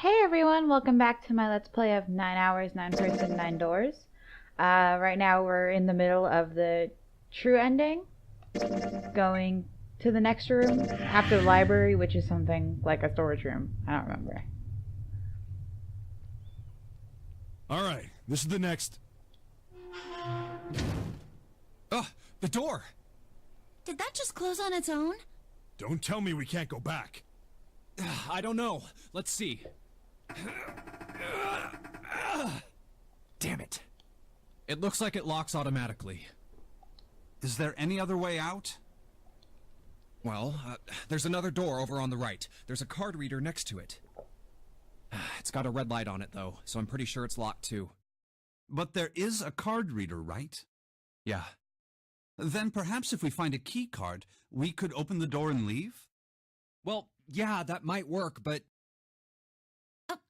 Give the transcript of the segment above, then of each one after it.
Hey everyone, welcome back to my Let's Play of 9 Hours, 9 Person, 9 Doors. Right now we're in the middle of the true ending, going to the next room after the library, which is something like a storage room. I don't remember. Alright, this is the next... the door! Did that just close on its own? Don't tell me we can't go back. I don't know. Let's see. Damn it. It looks like it locks automatically. Is there any other way out? Well, there's another door over on the right. There's a card reader next to it. It's got a red light on it, though, so I'm pretty sure it's locked, too. But there is a card reader, right? Yeah. Then perhaps if we find a key card, we could open the door and leave? Well, yeah, that might work, but...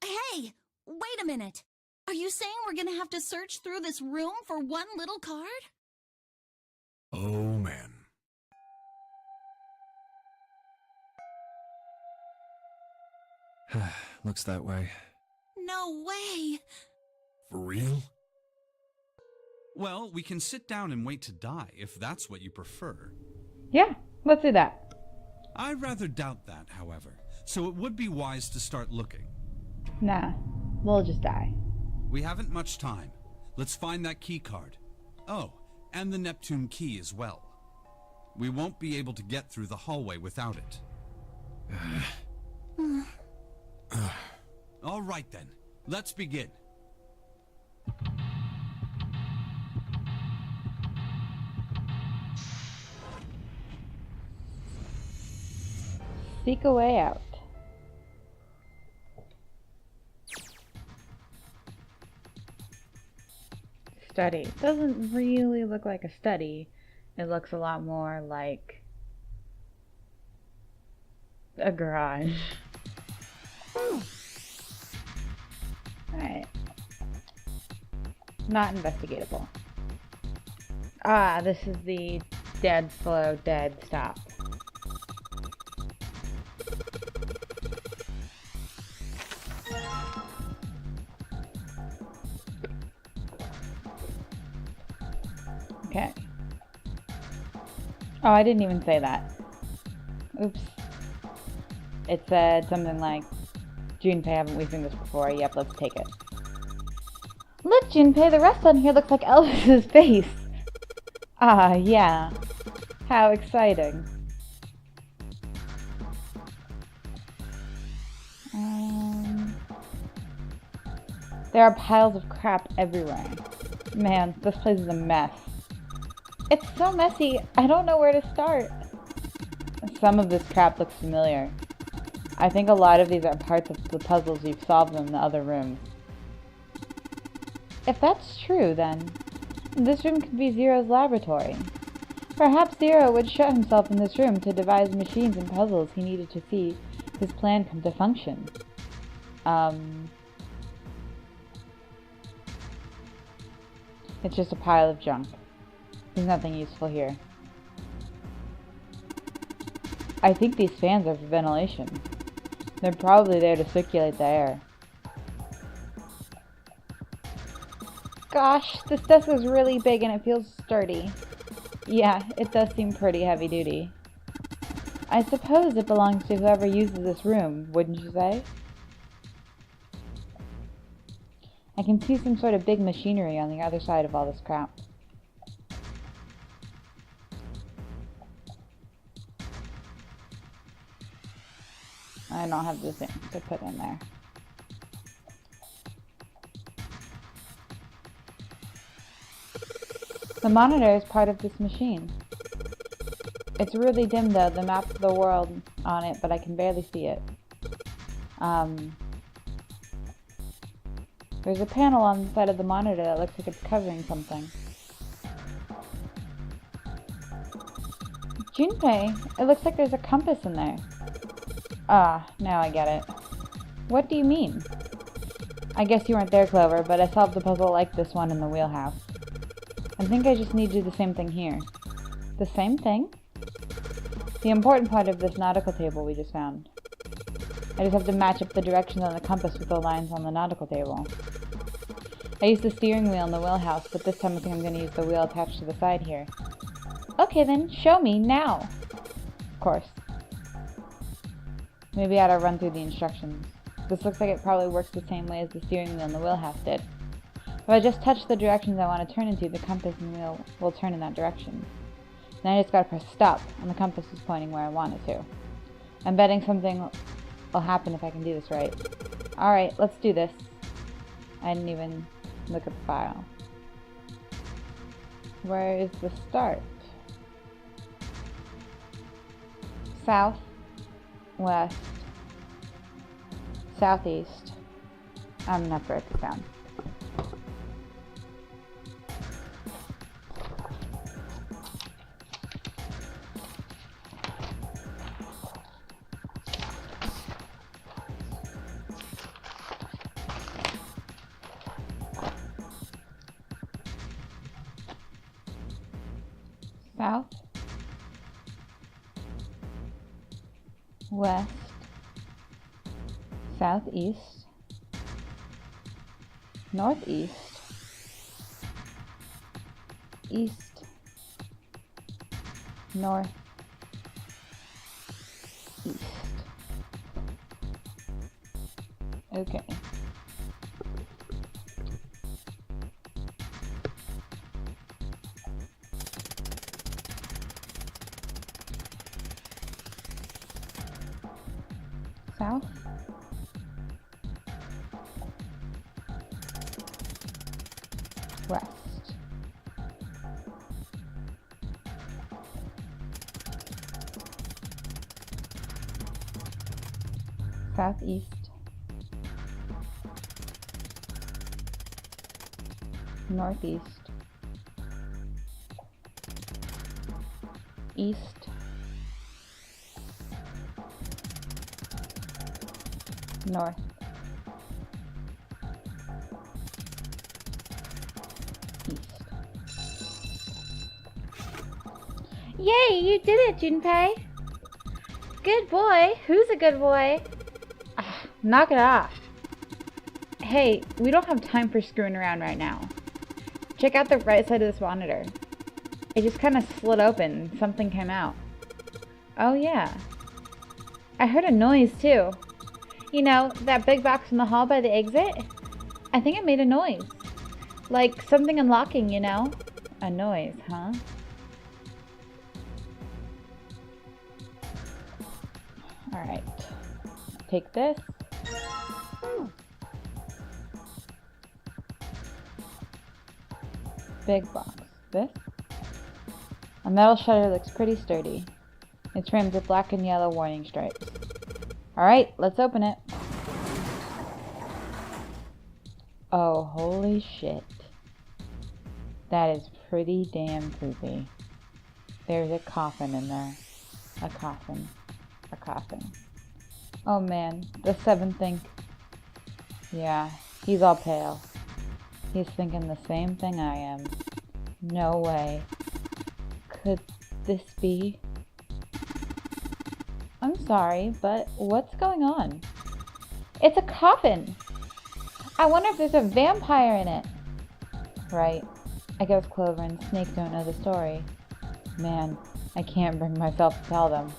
Hey! Wait a minute! Are you saying we're gonna have to search through this room for one little card? Oh, man. Looks that way. No way! For real? Well, we can sit down and wait to die, if that's what you prefer. Yeah, let's do that. I rather doubt that, however, so it would be wise to start looking. Nah, we'll just die. We haven't much time. Let's find that key card. Oh, and the Neptune key as well. We won't be able to get through the hallway without it. All right then, let's begin. Seek a way out. Study. Doesn't really look like a study. It looks a lot more like a garage. Alright. Not investigatable. Ah, this is the dead, slow, dead stop. Okay. Oh, I didn't even say that. Oops. It said something like, Junpei, haven't we seen this before? Yep, let's take it. Look, Junpei, the rest on here looks like Elvis's face. Ah, yeah. How exciting. There are piles of crap everywhere. Man, this place is a mess. It's so messy, I don't know where to start. Some of this crap looks familiar. I think a lot of these are parts of the puzzles you've solved in the other rooms. If that's true, then this room could be Zero's laboratory. Perhaps Zero would shut himself in this room to devise machines and puzzles he needed to see his plan come to function. It's just a pile of junk. There's nothing useful here. I think these fans are for ventilation. They're probably there to circulate the air. Gosh, this desk is really big and it feels sturdy. Yeah, it does seem pretty heavy duty. I suppose it belongs to whoever uses this room, wouldn't you say? I can see some sort of big machinery on the other side of all this crap. I don't have the thing to put in there. The monitor is part of this machine. It's really dim though, the map of the world on it, but I can barely see it. There's a panel on the side of the monitor that looks like it's covering something. Junpei, it looks like there's a compass in there. Ah, now I get it. What do you mean? I guess you weren't there, Clover, but I solved the puzzle like this one in the wheelhouse. I think I just need to do the same thing here. The same thing? The important part of this nautical table we just found. I just have to match up the directions on the compass with the lines on the nautical table. I used the steering wheel in the wheelhouse, but this time I think I'm going to use the wheel attached to the side here. Okay then, show me, now! Of course. Maybe I ought to run through the instructions. This looks like it probably works the same way as the steering wheel in the wheelhouse did. If I just touch the directions I want to turn into, the compass and wheel will turn in that direction. Then I just gotta press stop, and the compass is pointing where I want it to. I'm betting something will happen if I can do this right. Alright, let's do this. I didn't even look at the file. Where is the start? South, west, southeast. I'm gonna have to write this down. South, west, southeast, northeast, east, north, east. Okay. South, west, southeast, northeast, east, north, east. Yay, you did it, Junpei! Good boy! Who's a good boy? Knock it off. Hey, we don't have time for screwing around right now. Check out the right side of this monitor. It just kind of slid open and something came out. Oh yeah. I heard a noise too. You know, that big box in the hall by the exit? I think it made a noise. Like something unlocking, you know? A noise, huh? Alright. Take this. Big box. This? A metal shutter looks pretty sturdy. It's framed with black and yellow warning stripes. Alright, let's open it. Oh, holy shit. That is pretty damn creepy. There's a coffin in there. A coffin. A coffin. Oh man, the seventh think. Yeah, he's all pale. He's thinking the same thing I am. No way. Could this be? I'm sorry, but what's going on? It's a coffin! I wonder if there's a vampire in it. Right. I guess Clover and Snake don't know the story. Man, I can't bring myself to tell them.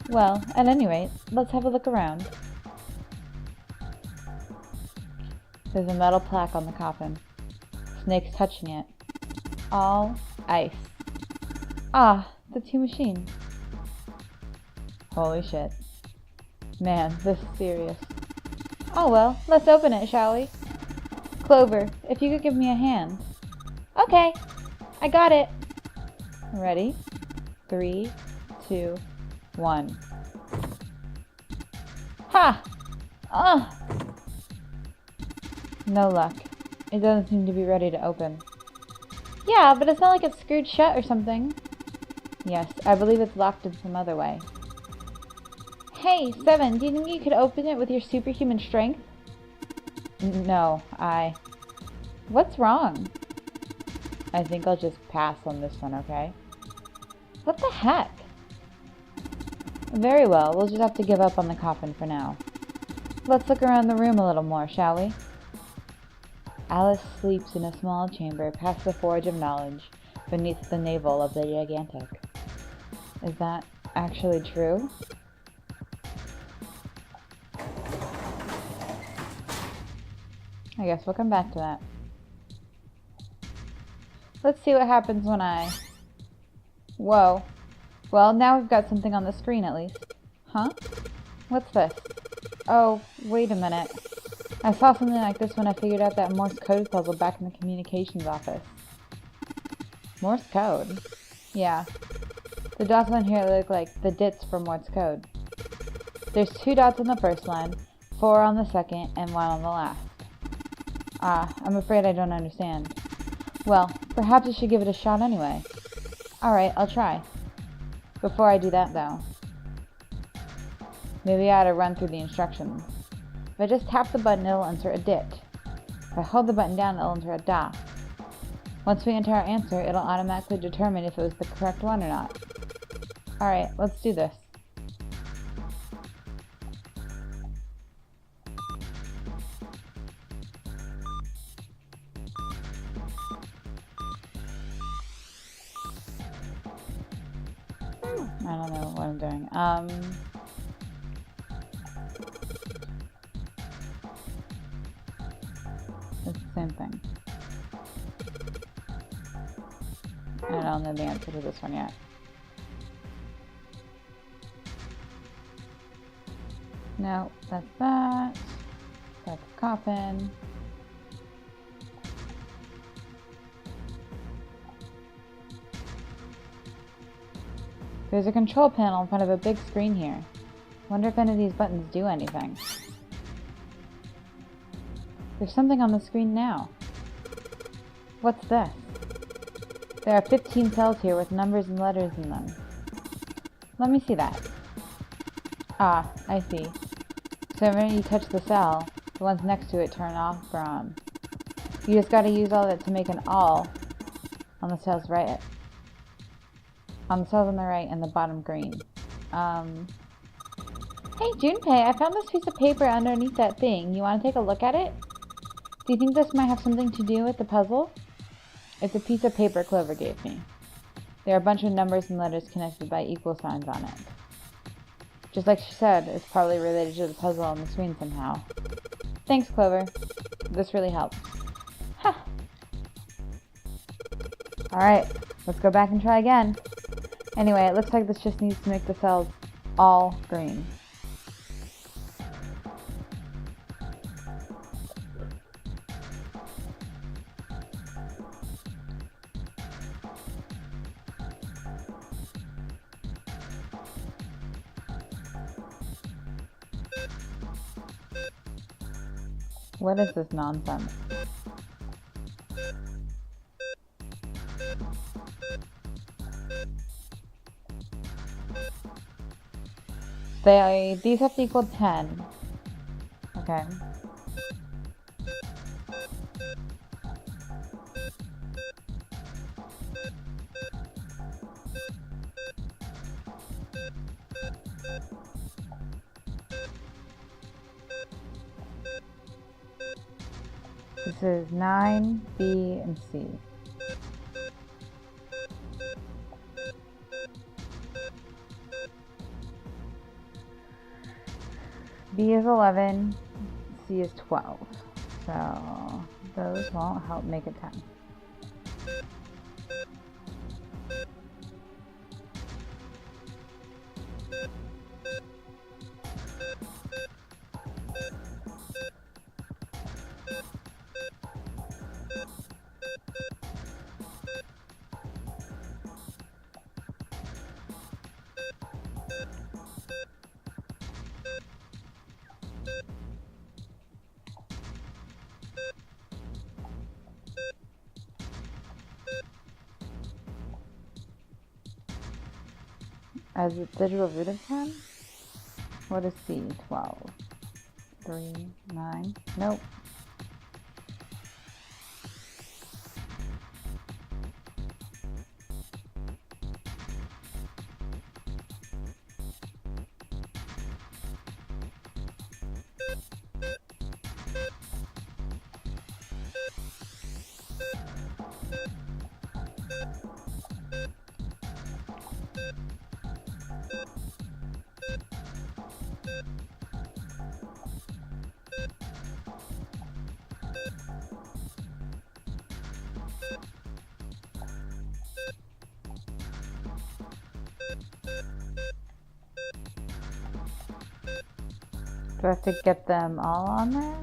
Well, at any rate, let's have a look around. There's a metal plaque on the coffin. Snake's touching it. All ice. Ah, the two machines. Holy shit. Man, this is serious. Oh well, let's open it, shall we? Clover, if you could give me a hand. Okay, I got it. Ready? 3, 2, 1. Ha! Ugh! No luck. It doesn't seem to be ready to open. Yeah, but it's not like it's screwed shut or something. Yes, I believe it's locked in some other way. Hey, Seven, do you think you could open it with your superhuman strength? No, What's wrong? I think I'll just pass on this one, okay? What the heck? Very well, we'll just have to give up on the coffin for now. Let's look around the room a little more, shall we? Alice sleeps in a small chamber past the forge of knowledge, beneath the navel of the gigantic. Is that actually true? I guess we'll come back to that. Let's see what happens when I... Whoa. Well, now we've got something on the screen at least. Huh? What's this? Oh, wait a minute. I saw something like this when I figured out that Morse code puzzle back in the communications office. Morse code? Yeah. The dots on here look like the dits for Morse code. There's 2 dots on the first line, 4 on the second, and 1 on the last. Ah, I'm afraid I don't understand. Well, perhaps I should give it a shot anyway. Alright, I'll try. Before I do that, though, maybe I ought to run through the instructions. If I just tap the button, it'll enter a dit. If I hold the button down, it'll enter a da. Once we enter our answer, it'll automatically determine if it was the correct one or not. Alright, let's do this. I don't know what I'm doing. It's the same thing. I don't know the answer to this one yet. No, that's that. That's coffin. There's a control panel in front of a big screen here. Wonder if any of these buttons do anything. There's something on the screen now. What's this? There are 15 cells here with numbers and letters in them. Let me see that. Ah, I see. So when you touch the cell, the ones next to it turn off or on. You just gotta use all that to make an all on the cells right. On the cells on the right and the bottom green. Hey Junpei, I found this piece of paper underneath that thing. You want to take a look at it? Do you think this might have something to do with the puzzle? It's a piece of paper Clover gave me. There are a bunch of numbers and letters connected by equal signs on it. Just like she said, it's probably related to the puzzle on the screen somehow. Thanks, Clover. This really helps. Ha! Alright, let's go back and try again. Anyway, it looks like this just needs to make the cells all green. What is this nonsense? These have to equal 10. Okay. This is 9, B, and C. B is 11, C is 12. So those won't help make it 10. As a digital root of 10? What is C? 12. 3, 9. Nope. Do I have to get them all on there?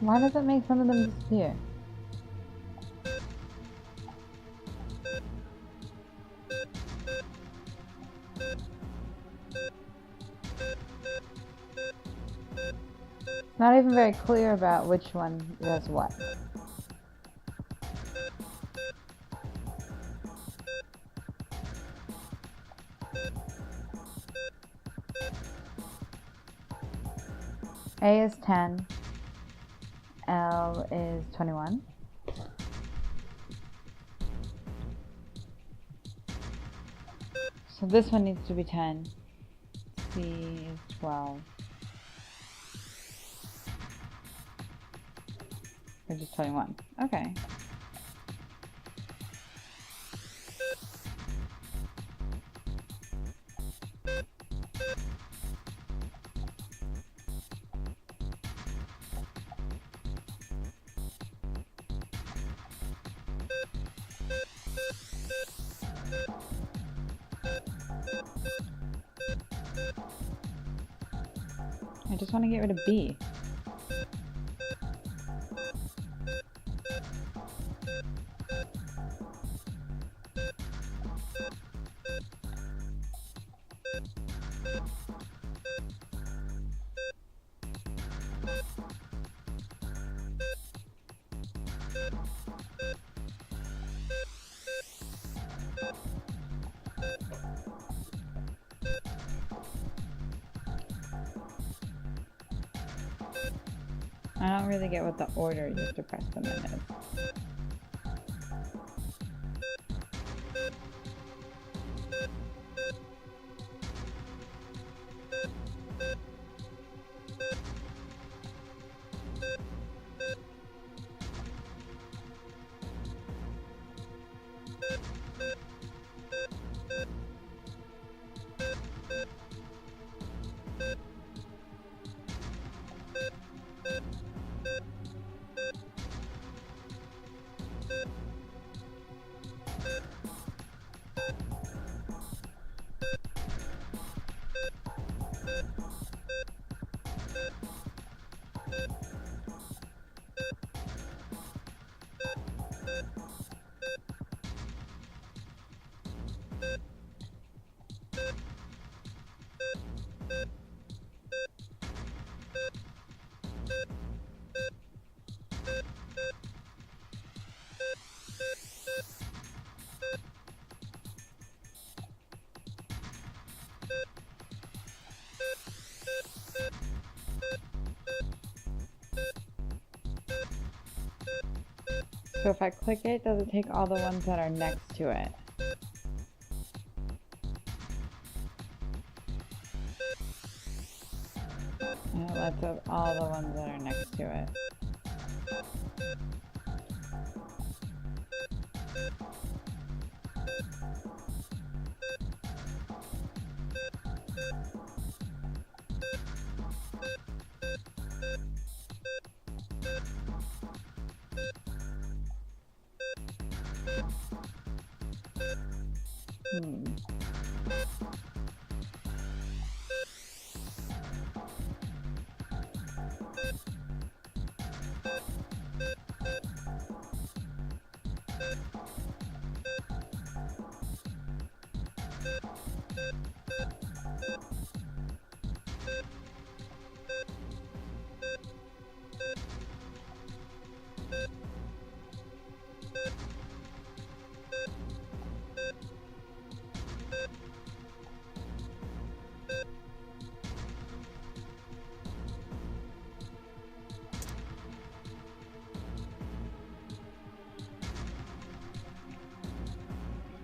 Why does it make some of them disappear? Not even very clear about which one does what. A is 10. L is 21. So this one needs to be 10. C is 12. Or just 21. Okay. I just want to get rid of B. I don't really get what the order you have to press them in is. So if I click it, does it take all the ones that are next to it? And it lets up all the ones that are next to it.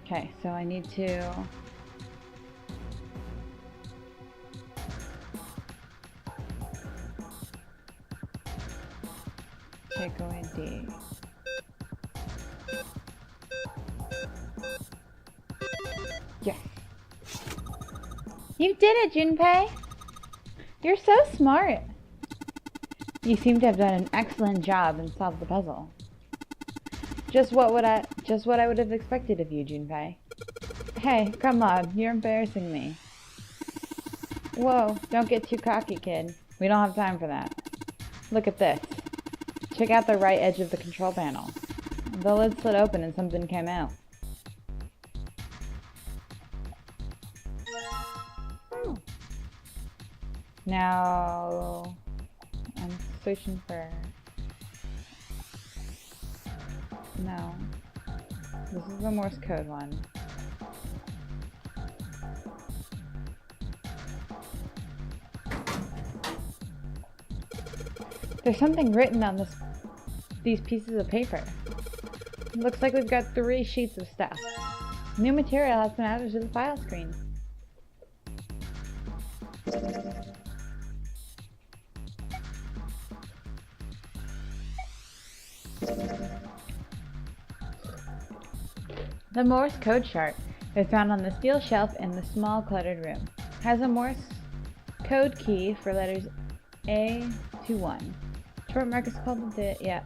Okay, so I need to Yes. You did it, Junpei! You're so smart! You seem to have done an excellent job and solved the puzzle. Just what I would have expected of you, Junpei. Hey, come on, you're embarrassing me. Whoa, don't get too cocky, kid. We don't have time for that. Look at this. Check out the right edge of the control panel. The lid slid open and something came out. Now, I'm searching for... No. This is the Morse code one. There's something written on these pieces of paper. It looks like we've got 3 sheets of stuff. New material has been added to the file screen. The Morse code chart is found on the steel shelf in the small cluttered room. Has a Morse code key for letters A to 1. Short mark is called the bit, yeah.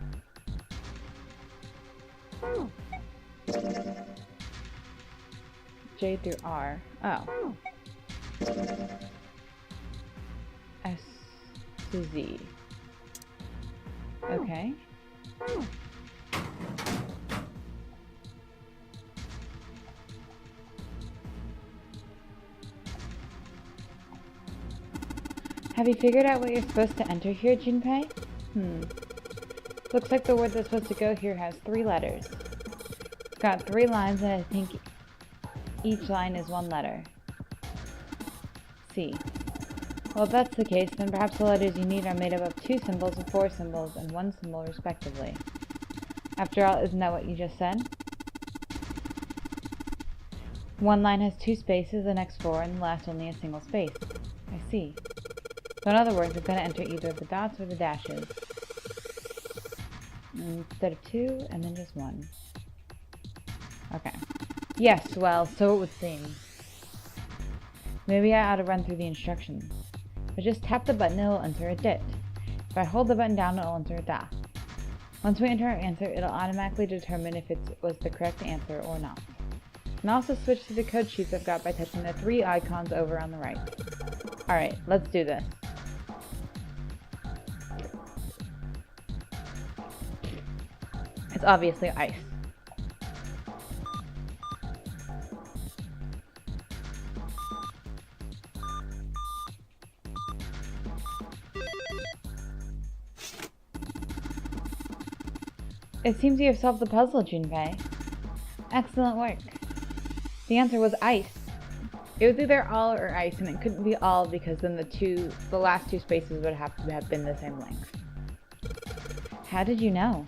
J through R. Oh. S to Z. Okay. Have you figured out what you're supposed to enter here, Junpei? Looks like the word that's supposed to go here has 3 letters. It's got 3 lines and I think each line is 1 letter. C. Well, if that's the case, then perhaps the letters you need are made up of 2 symbols, 4 symbols, and 1 symbol respectively. After all, isn't that what you just said? One line has 2 spaces, the next 4, and the last only a single space. I see. So in other words, I've got to enter either the dots or the dashes. Instead of 2, and then just 1. Okay. Yes, well, so it would seem. Maybe I ought to run through the instructions. If I just tap the button, it'll enter a dit. If I hold the button down, it'll enter a da. Once we enter our answer, it'll automatically determine if it was the correct answer or not. And also switch to the code sheets I've got by touching the 3 icons over on the right. Alright, let's do this. It's obviously ice. It seems you have solved the puzzle, Junpei. Excellent work. The answer was ice. It was either all or ice, and it couldn't be all because then the last 2 spaces would have to have been the same length. How did you know?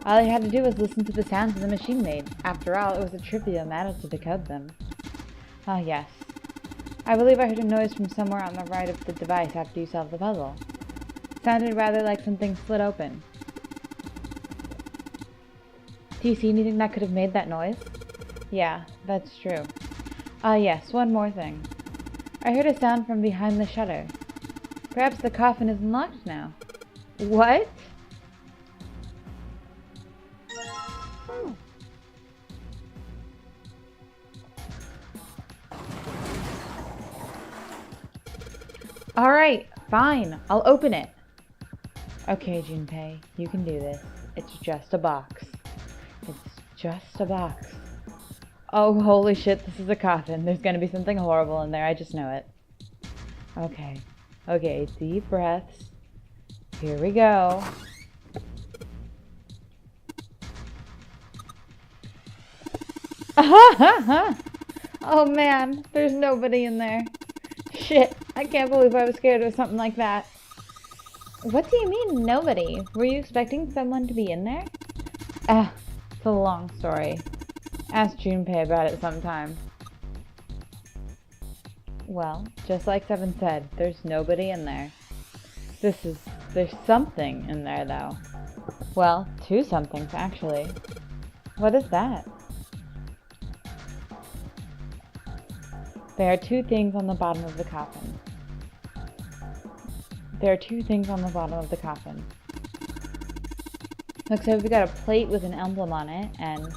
All I had to do was listen to the sounds the machine made. After all, it was a trivial matter to decode them. Ah, yes. I believe I heard a noise from somewhere on the right of the device after you solved the puzzle. It sounded rather like something slid open. Do you see anything that could have made that noise? Yeah, that's true. Ah, yes, one more thing. I heard a sound from behind the shutter. Perhaps the coffin is unlocked now. What? Alright, fine. I'll open it. Okay, Junpei, you can do this. It's just a box. It's just a box. Oh, holy shit, this is a coffin. There's gonna be something horrible in there, I just know it. Okay. Okay, deep breaths. Here we go. Oh man, there's nobody in there. Shit, I can't believe I was scared of something like that. What do you mean, nobody? Were you expecting someone to be in there? It's a long story. Ask Junpei about it sometime. Well, just like Seven said, there's nobody in there. There's something in there, though. Well, 2 somethings, actually. What is that? There are two things on the bottom of the coffin. There are two things on the bottom of the coffin. Looks like we got a plate with an emblem on it, and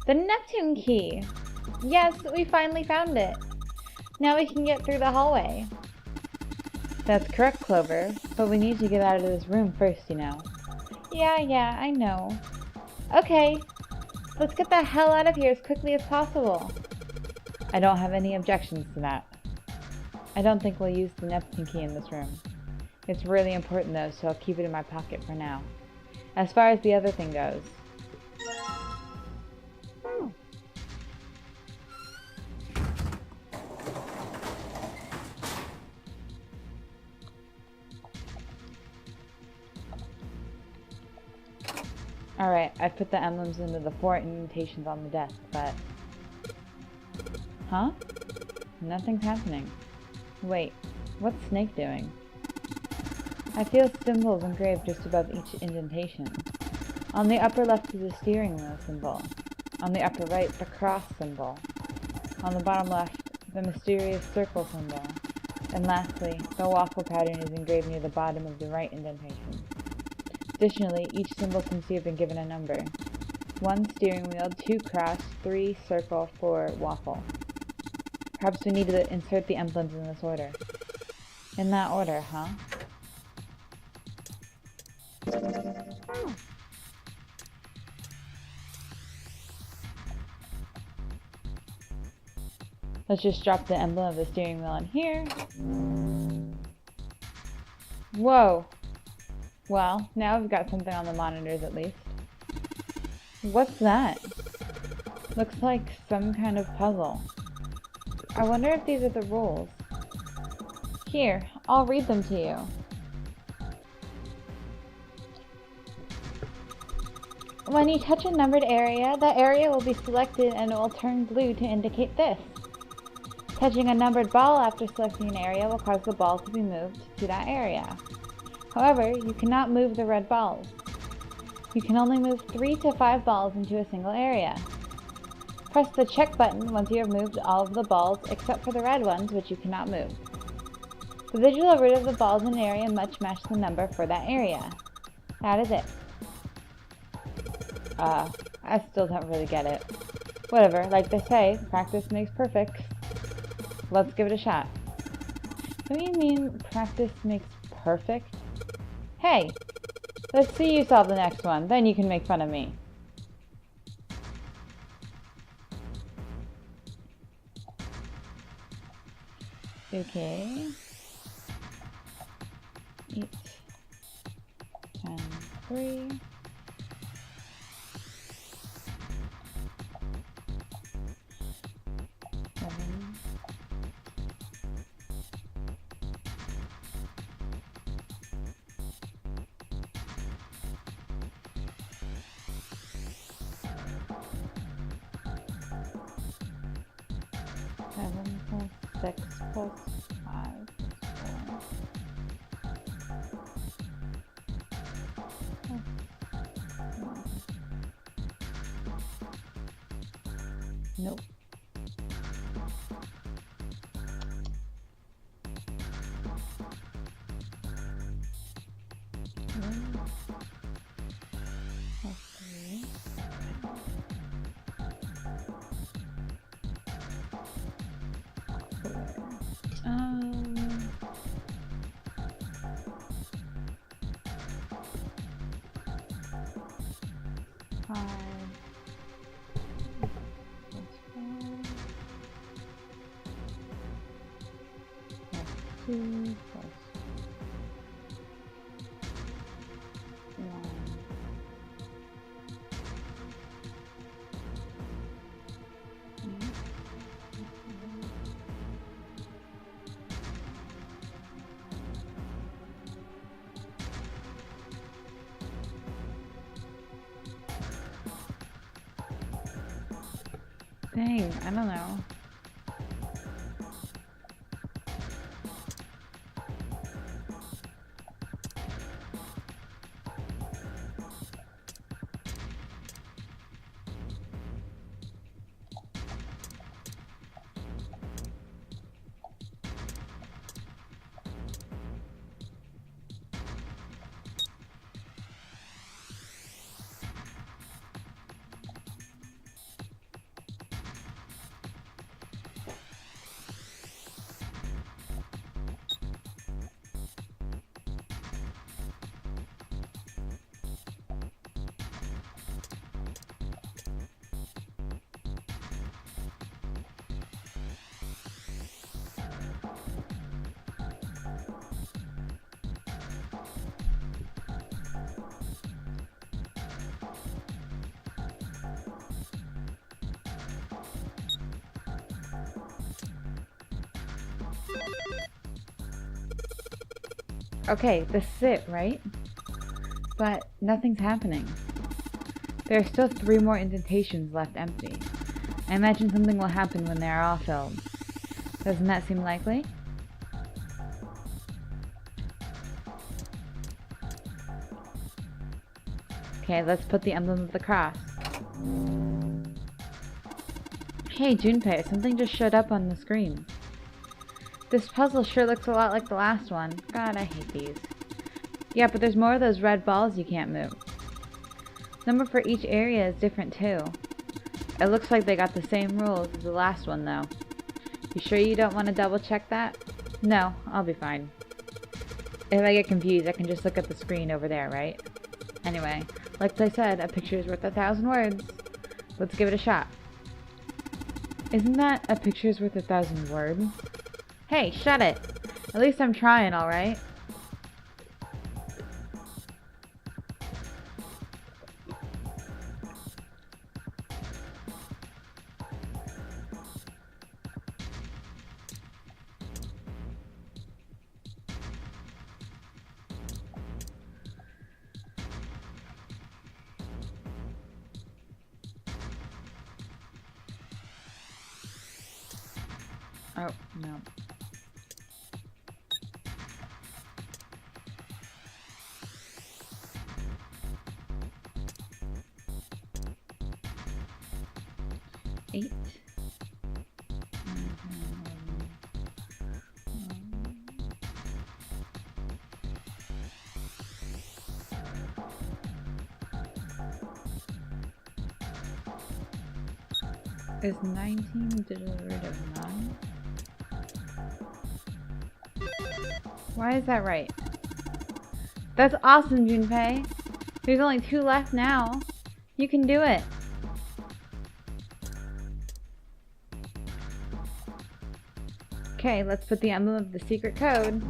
the Neptune key! Yes, we finally found it! Now we can get through the hallway. That's correct, Clover, but we need to get out of this room first, you know. Yeah, I know. Okay, let's get the hell out of here as quickly as possible. I don't have any objections to that. I don't think we'll use the Neptune key in this room. It's really important though, so I'll keep it in my pocket for now. As far as the other thing goes. Alright, I've put the emblems into the 4 indentations on the desk, but... Huh? Nothing's happening. Wait, what's Snake doing? I feel symbols engraved just above each indentation. On the upper left is the steering wheel symbol. On the upper right, the cross symbol. On the bottom left, the mysterious circle symbol. And lastly, the waffle pattern is engraved near the bottom of the right indentation. Additionally, each symbol seems to have been given a number. 1 steering wheel, 2 cross, 3 circle, 4 waffle. Perhaps we need to insert the emblems in this order. In that order, huh? Let's just drop the emblem of the steering wheel in here. Whoa! Well, now we've got something on the monitors at least. What's that? Looks like some kind of puzzle. I wonder if these are the rules. Here, I'll read them to you. When you touch a numbered area, that area will be selected and it will turn blue to indicate this. Touching a numbered ball after selecting an area will cause the ball to be moved to that area. However, you cannot move the red balls. You can only move 3 to 5 balls into a single area. Press the check button once you have moved all of the balls except for the red ones, which you cannot move. The visual rid of the balls in an area must match the number for that area. That is it. I still don't really get it. Whatever, like they say, practice makes perfect. Let's give it a shot. Don't you mean practice makes perfect? Hey, let's see you solve the next one, then you can make fun of me. Okay. 8, 10, 3. Seven plus 6 plus 5 plus 4. Nope. Plus 3. Two plus 1. Dang, I don't know. Okay, this is it, right? But nothing's happening. There are still 3 more indentations left empty. I imagine something will happen when they are all filled. Doesn't that seem likely? Okay, let's put the emblem of the cross. Hey, Junpei, something just showed up on the screen. This puzzle sure looks a lot like the last one. God, I hate these. Yeah, but there's more of those red balls you can't move. Number for each area is different too. It looks like they got the same rules as the last one though. You sure you don't want to double check that? No, I'll be fine. If I get confused, I can just look at the screen over there, right? Anyway, like I said, a picture is worth 1,000 words. Let's give it a shot. Isn't that a picture's worth 1,000 words? Hey, shut it! At least I'm trying, alright? Oh, no. Eight. Is 19 digital root of 9? Why is that right? That's awesome, Junpei! There's only 2 left now. You can do it! Okay, let's put the emblem of the secret code.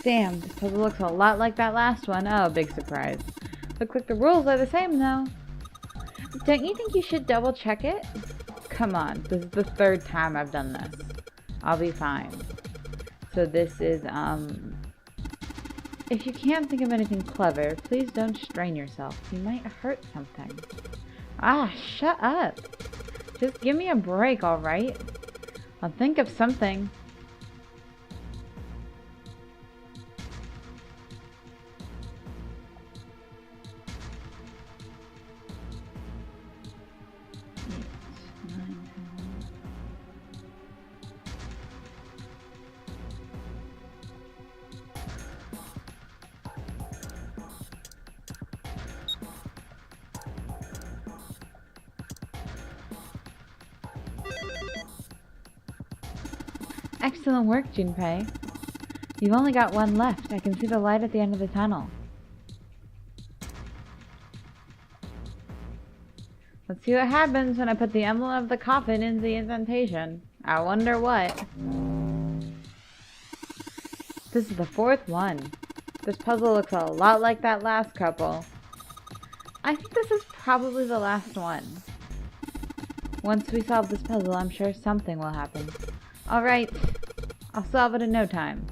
Damn, this puzzle looks a lot like that last one. Oh, big surprise. Looks like the rules are the same though. Don't you think you should double check it? Come on, this is the 3rd time I've done this. I'll be fine. So this is, if you can't think of anything clever, please don't strain yourself. You might hurt something. Ah, shut up. Just give me a break, alright? I'll think of something. Excellent work, Junpei. You've only got 1 left. I can see the light at the end of the tunnel. Let's see what happens when I put the emblem of the coffin in the indentation. I wonder what. This is the 4th one. This puzzle looks a lot like that last couple. I think this is probably the last one. Once we solve this puzzle, I'm sure something will happen. Alright, I'll solve it in no time.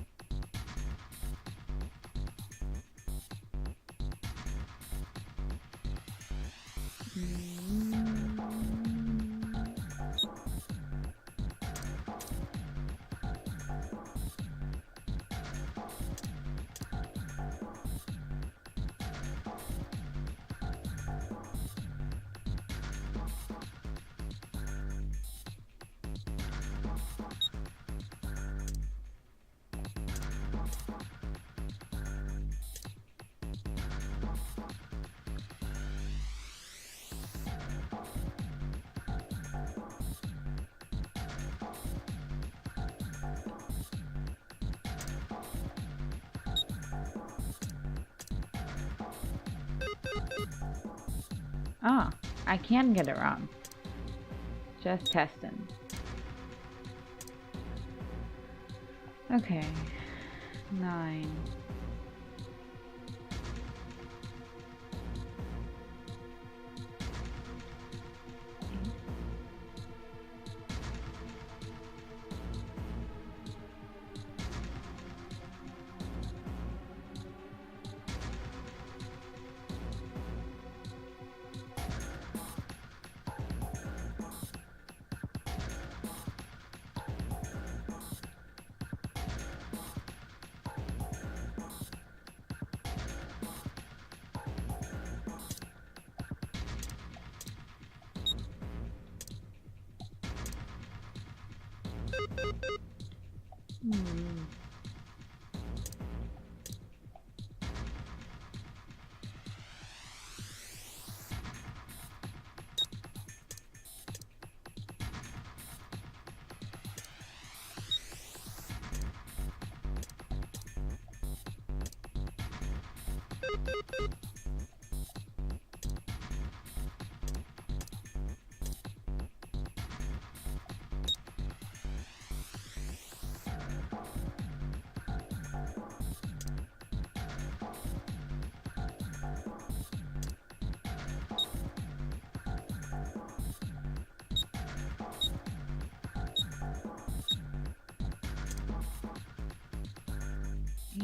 Ah, I can get it wrong. Just testing. Okay. 9.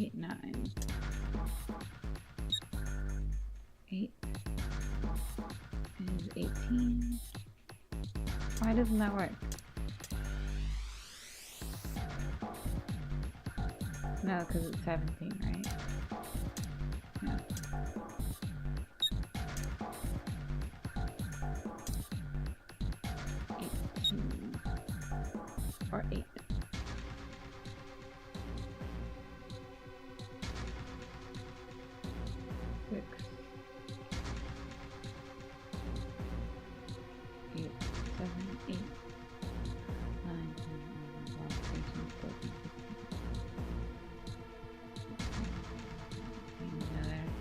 Eight, 9. 8 is 18. Why doesn't that work? No, because it's 17, right? Yeah. Or 8.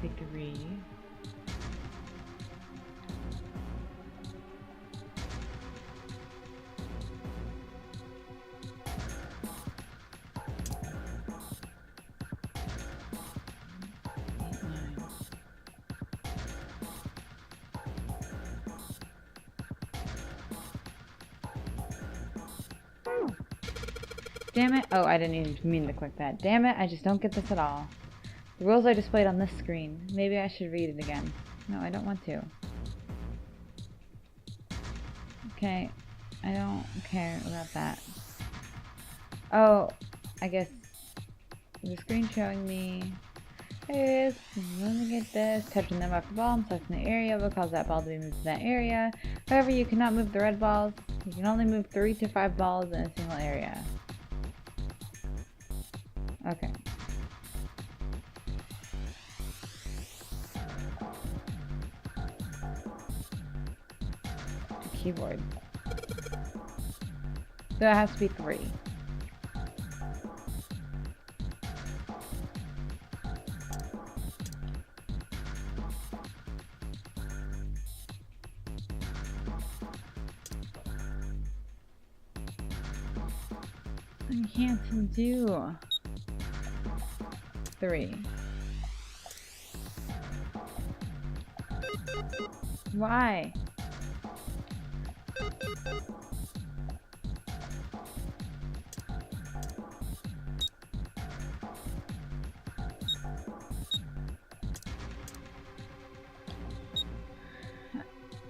Degree. Damn it. Oh, I didn't even mean to click that. Damn it, I just don't get this at all. The rules are displayed on this screen. Maybe I should read it again. No, I don't want to. Okay, I don't care about that. Oh, I guess the screen showing me areas. Let me get this. Touching them off the ball and selecting the area will cause that ball to be moved to that area. However, you cannot move the red balls. You can only move 3 to 5 balls in a single area. Okay. Keyboard. So it has to be 3. I can't do 3. Why?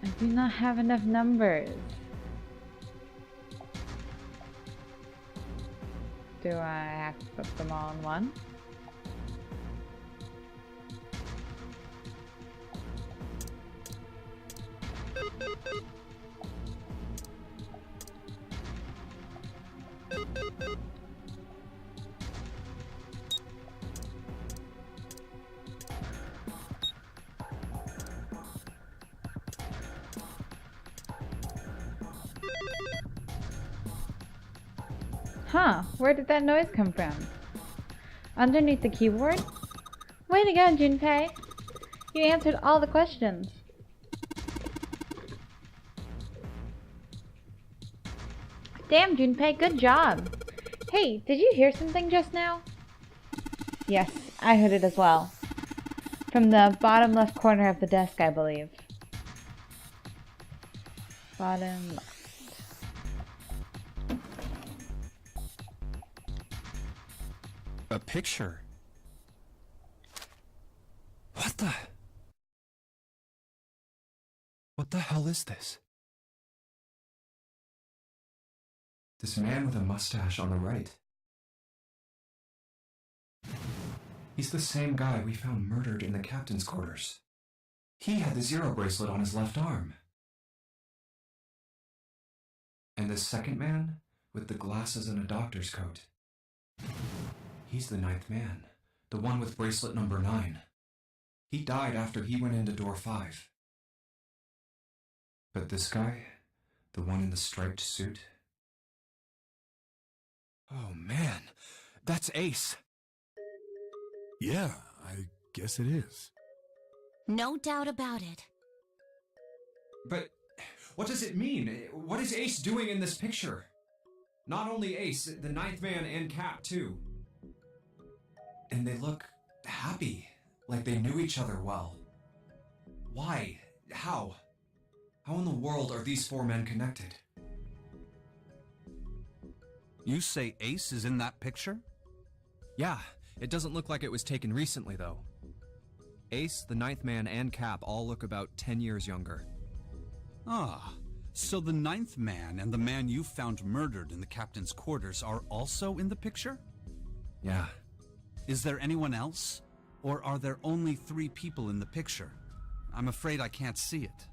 I do not have enough numbers. Do I have to put them all in one? Huh, where did that noise come from? Underneath the keyboard? Way to go, Junpei! You answered all the questions. Damn, Junpei, good job! Hey, did you hear something just now? Yes, I heard it as well. From the bottom left corner of the desk, I believe. Bottom left. A picture? What the? What the hell is this? This man with a mustache on the right. He's the same guy we found murdered in the captain's quarters. He had the zero bracelet on his left arm. And this second man with the glasses and a doctor's coat. He's the 9th man, the one with bracelet number 9. He died after he went into door 5. But this guy, the one in the striped suit? Oh man, that's Ace. Yeah, I guess it is. No doubt about it. But what does it mean? What is Ace doing in this picture? Not only Ace, the 9th man and Cap too. And they look happy, like they knew each other well. Why? How? How in the world are these 4 men connected? You say Ace is in that picture? Yeah, it doesn't look like it was taken recently though. Ace, the 9th man, and Cap all look about 10 years younger. Ah, so the 9th man and the man you found murdered in the captain's quarters are also in the picture? Yeah. Is there anyone else? Or are there only 3 people in the picture? I'm afraid I can't see it.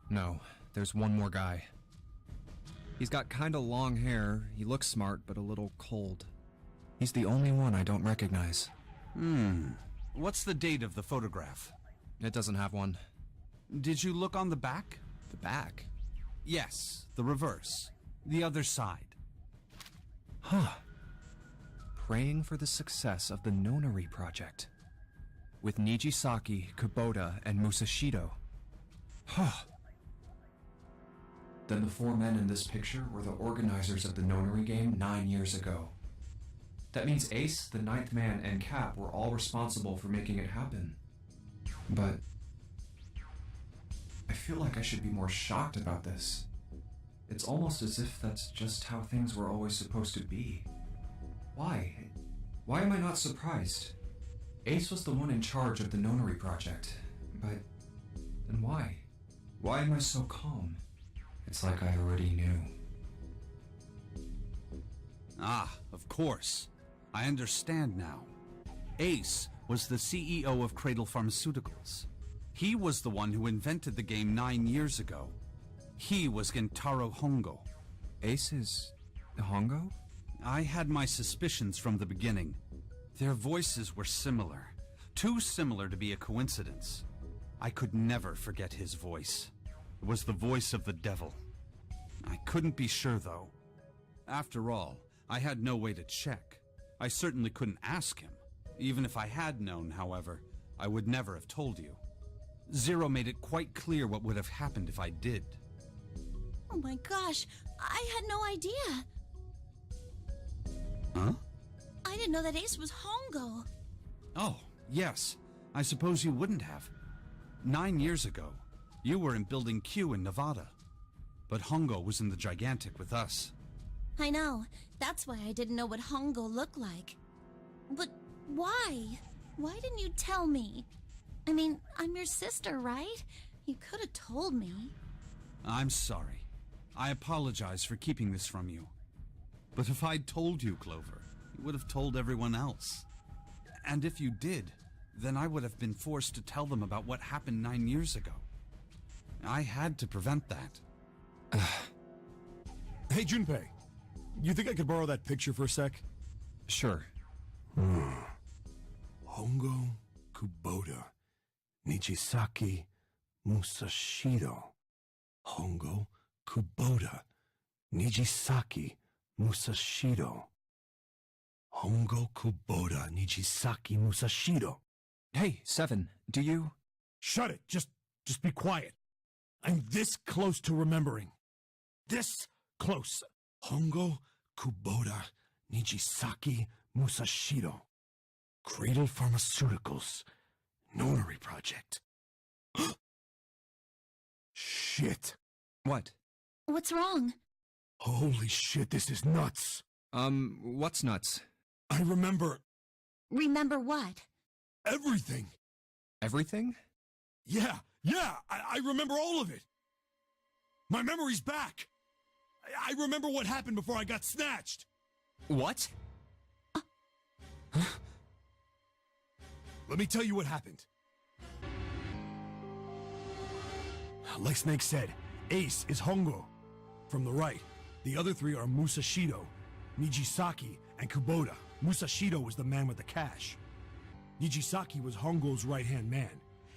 No, there's one more guy. He's got kinda long hair, he looks smart, but a little cold. He's the only one I don't recognize. What's the date of the photograph? It doesn't have one. Did you look on the back? The back? Yes, the reverse. The other side. Huh. Praying for the success of the Nonary project. With Nijisaki, Kubota, and Musashido. Huh. Then the 4 men in this picture were the organizers of the Nonary Game 9 years ago. That means Ace, the 9th man, and Cap were all responsible for making it happen. But I feel like I should be more shocked about this. It's almost as if that's just how things were always supposed to be. Why? Why am I not surprised? Ace was the one in charge of the Nonary project, but then why? Why am I so calm? It's like I already knew. Ah, of course. I understand now. Ace was the CEO of Cradle Pharmaceuticals. He was the one who invented the game 9 years ago. He was Gentaro Hongo. Ace is Hongo? I had my suspicions from the beginning. Their voices were similar. Too similar to be a coincidence. I could never forget his voice. It was the voice of the devil. I couldn't be sure, though. After all, I had no way to check. I certainly couldn't ask him. Even if I had known, however, I would never have told you. Zero made it quite clear what would have happened if I did. Oh my gosh, I had no idea. Huh? I didn't know that Ace was Hongo. Oh, yes. I suppose you wouldn't have. 9 years ago, you were in Building Q in Nevada. But Hongo was in the Gigantic with us. I know. That's why I didn't know what Hongo looked like. But why? Why didn't you tell me? I mean, I'm your sister, right? You could have told me. I'm sorry. I apologize for keeping this from you. But if I'd told you, Clover, you would have told everyone else. And if you did, then I would have been forced to tell them about what happened 9 years ago. I had to prevent that. Hey, Junpei. You think I could borrow that picture for a sec? Sure. Hongo, Kubota, Nijisaki, Musashido. Hongo, Kubota, Nijisaki, Musashido. Hongo, Kubota, Nijisaki, Musashido. Hey, Seven, do you... Shut it. Just be quiet. I'm this close to remembering. This close. Hongo, Kubota, Nijisaki, Musashido. Cradle Pharmaceuticals. Nonary Project. Shit. What? What's wrong? Holy shit, this is nuts. What's nuts? I remember Remember what? everything. Everything? Yeah, I remember all of it. My memory's back. I remember what happened before I got snatched. What? Let me tell you what happened. Like Snake said, Ace is Hongo. From the right. The other three are Musashido, Nijisaki, and Kubota. Musashido was the man with the cash. Nijisaki was Hongo's right-hand man,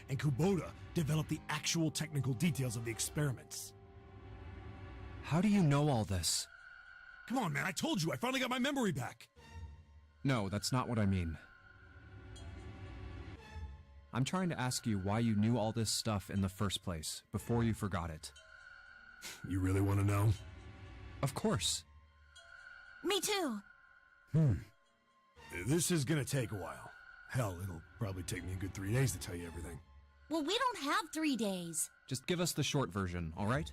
and Kubota developed the actual technical details of the experiments. How do you know all this? Come on, man, I told you, I finally got my memory back. No, that's not what I mean. I'm trying to ask you why you knew all this stuff in the first place, before you forgot it. You really want to know? Of course. Me too. This is gonna take a while. Hell, it'll probably take me a good 3 days to tell you everything. Well, we don't have 3 days. Just give us the short version, alright?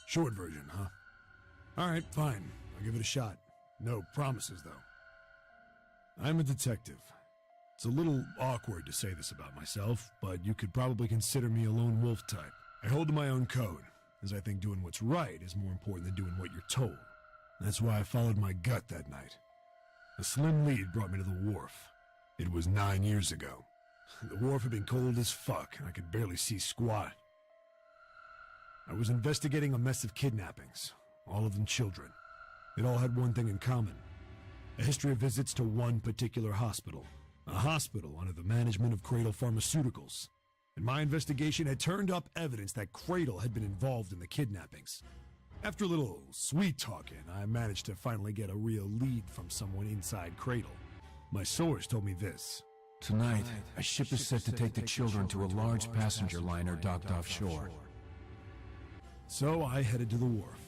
Short version, huh? Alright, fine. I'll give it a shot. No promises, though. I'm a detective. It's a little awkward to say this about myself, but you could probably consider me a lone wolf type. I hold to my own code, as I think doing what's right is more important than doing what you're told. That's why I followed my gut that night. A slim lead brought me to the wharf. It was 9 years ago. The wharf had been cold as fuck, and I could barely see squat. I was investigating a mess of kidnappings, all of them children. It all had one thing in common: a history of visits to one particular hospital. A hospital under the management of Cradle Pharmaceuticals. And my investigation had turned up evidence that Cradle had been involved in the kidnappings. After a little sweet-talking, I managed to finally get a real lead from someone inside Cradle. My source told me this. Tonight, a ship is set to take the children to a large passenger liner docked offshore. So I headed to the wharf.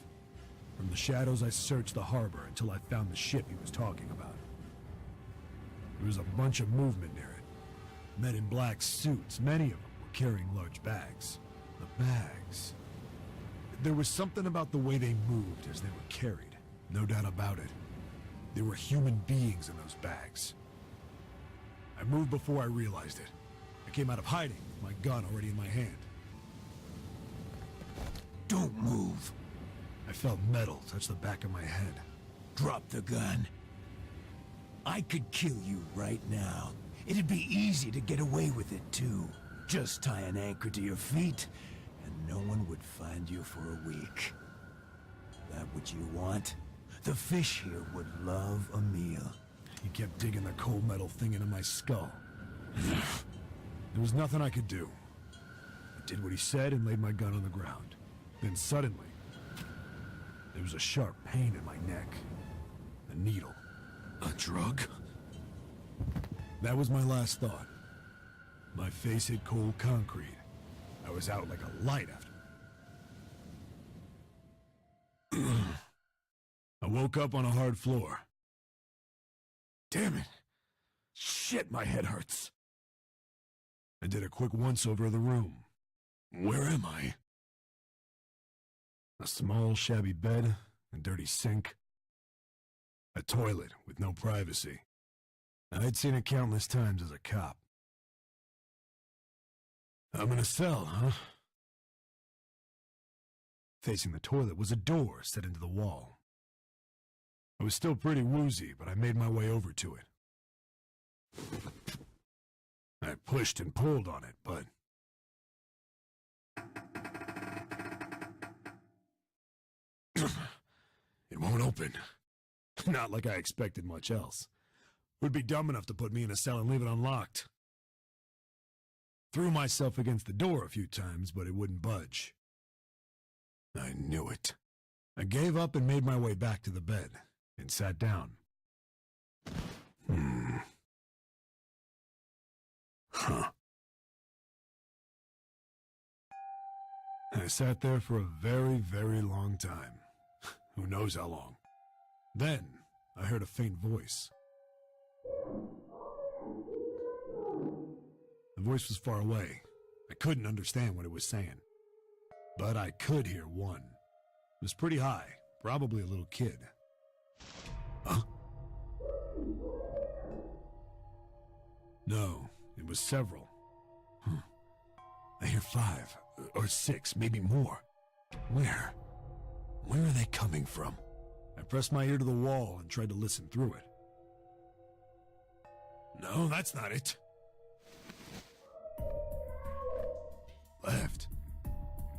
From the shadows, I searched the harbor until I found the ship he was talking about. There was a bunch of movement near it. Men in black suits, many of them were carrying large bags. The bags... There was something about the way they moved as they were carried. No doubt about it. There were human beings in those bags. I moved before I realized it. I came out of hiding with my gun already in my hand. Don't move. I felt metal touch the back of my head. Drop the gun. I could kill you right now. It'd be easy to get away with it, too. Just tie an anchor to your feet, and no one would find you for a week. That what you want? The fish here would love a meal. He kept digging the cold metal thing into my skull. There was nothing I could do. I did what he said and laid my gun on the ground. Then suddenly, there was a sharp pain in my neck. A needle. A drug? That was my last thought. My face hit cold concrete. I was out like a light after. I woke up on a hard floor. Damn it! Shit, my head hurts. I did a quick once-over of the room. Where am I? A small, shabby bed, a dirty sink. A toilet with no privacy. I'd seen it countless times as a cop. I'm in a cell, huh? Facing the toilet was a door set into the wall. I was still pretty woozy, but I made my way over to it. I pushed and pulled on it, but... it won't open. Not like I expected much else. Would be dumb enough to put me in a cell and leave it unlocked. Threw myself against the door a few times, but it wouldn't budge. I knew it. I gave up and made my way back to the bed, and sat down. Huh. I sat there for a very, very long time. Who knows how long. Then, I heard a faint voice. The voice was far away. I couldn't understand what it was saying. But I could hear one. It was pretty high, probably a little kid. Huh? No, it was several. I hear 5, or 6, maybe more. Where? Where are they coming from? I pressed my ear to the wall and tried to listen through it. No, that's not it. Left.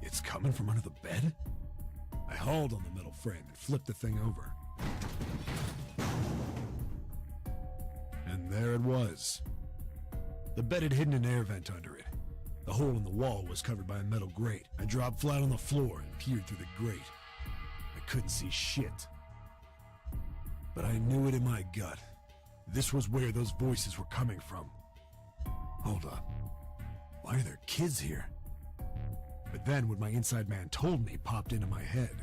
It's coming from under the bed? I hauled on the metal frame and flipped the thing over. And there it was. The bed had hidden an air vent under it. The hole in the wall was covered by a metal grate. I dropped flat on the floor and peered through the grate. I couldn't see shit. But I knew it in my gut. This was where those voices were coming from. Hold up. Why are there kids here? But then what my inside man told me popped into my head.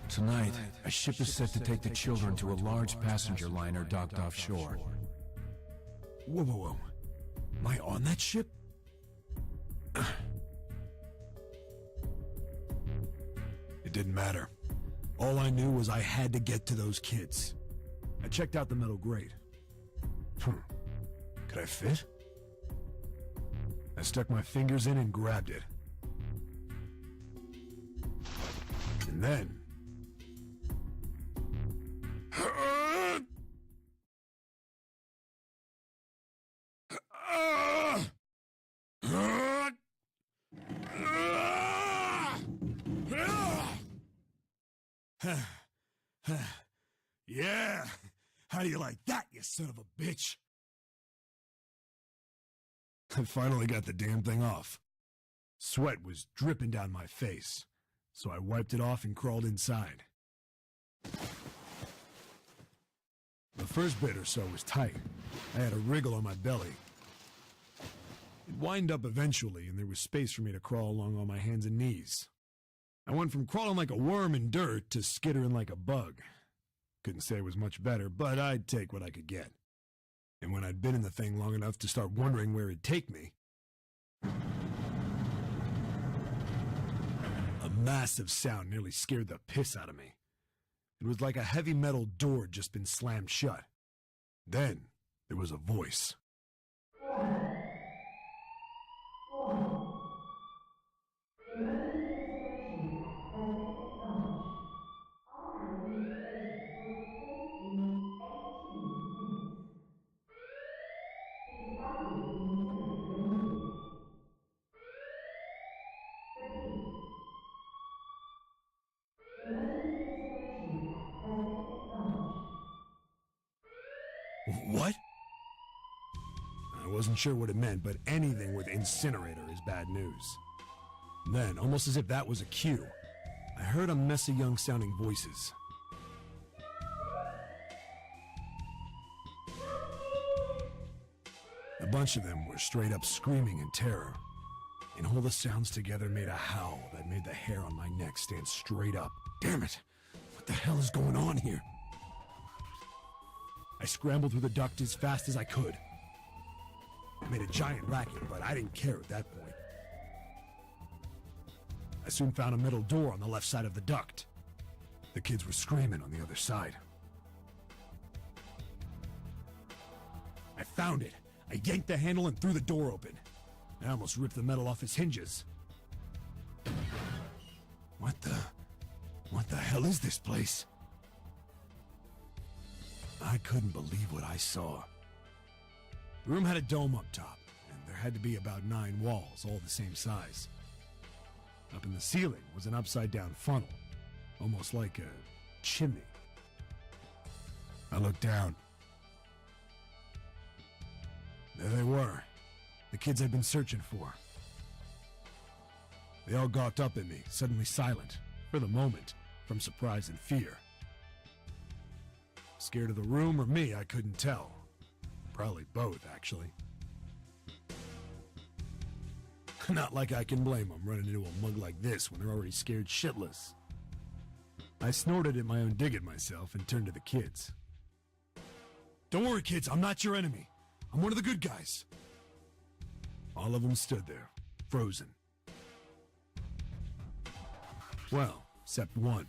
Tonight, a ship is set to take the children to a large passenger liner docked offshore. Whoa, whoa, whoa. Am I on that ship? It didn't matter. All I knew was I had to get to those kids. I checked out the metal grate. Could I fit? I stuck my fingers in and grabbed it. And then... Yeah! How do you like that, you son of a bitch? I finally got the damn thing off. Sweat was dripping down my face, so I wiped it off and crawled inside. The first bit or so was tight. I had a wriggle on my belly. It wind up eventually, and there was space for me to crawl along on my hands and knees. I went from crawling like a worm in dirt to skittering like a bug. Couldn't say it was much better, but I'd take what I could get. And when I'd been in the thing long enough to start wondering where it'd take me, a massive sound nearly scared the piss out of me. It was like a heavy metal door had just been slammed shut. Then there was a voice. What? I wasn't sure what it meant, but anything with incinerator is bad news. Then, almost as if that was a cue, I heard a mess of young-sounding voices. A bunch of them were straight up screaming in terror, and all the sounds together made a howl that made the hair on my neck stand straight up. Damn it! What the hell is going on here? I scrambled through the duct as fast as I could. It made a giant racket, but I didn't care at that point. I soon found a metal door on the left side of the duct. The kids were screaming on the other side. I found it. I yanked the handle and threw the door open. I almost ripped the metal off its hinges. What the hell is this place? I couldn't believe what I saw. The room had a dome up top, and there had to be about 9 walls, all the same size. Up in the ceiling was an upside-down funnel, almost like a chimney. I looked down. There they were, the kids I'd been searching for. They all gawked up at me, suddenly silent, for the moment, from surprise and fear. Scared of the room or me, I couldn't tell. Probably both, actually. Not like I can blame them running into a mug like this when they're already scared shitless. I snorted at my own dig at myself and turned to the kids. Don't worry, kids, I'm not your enemy. I'm one of the good guys. All of them stood there, frozen. Well, except one.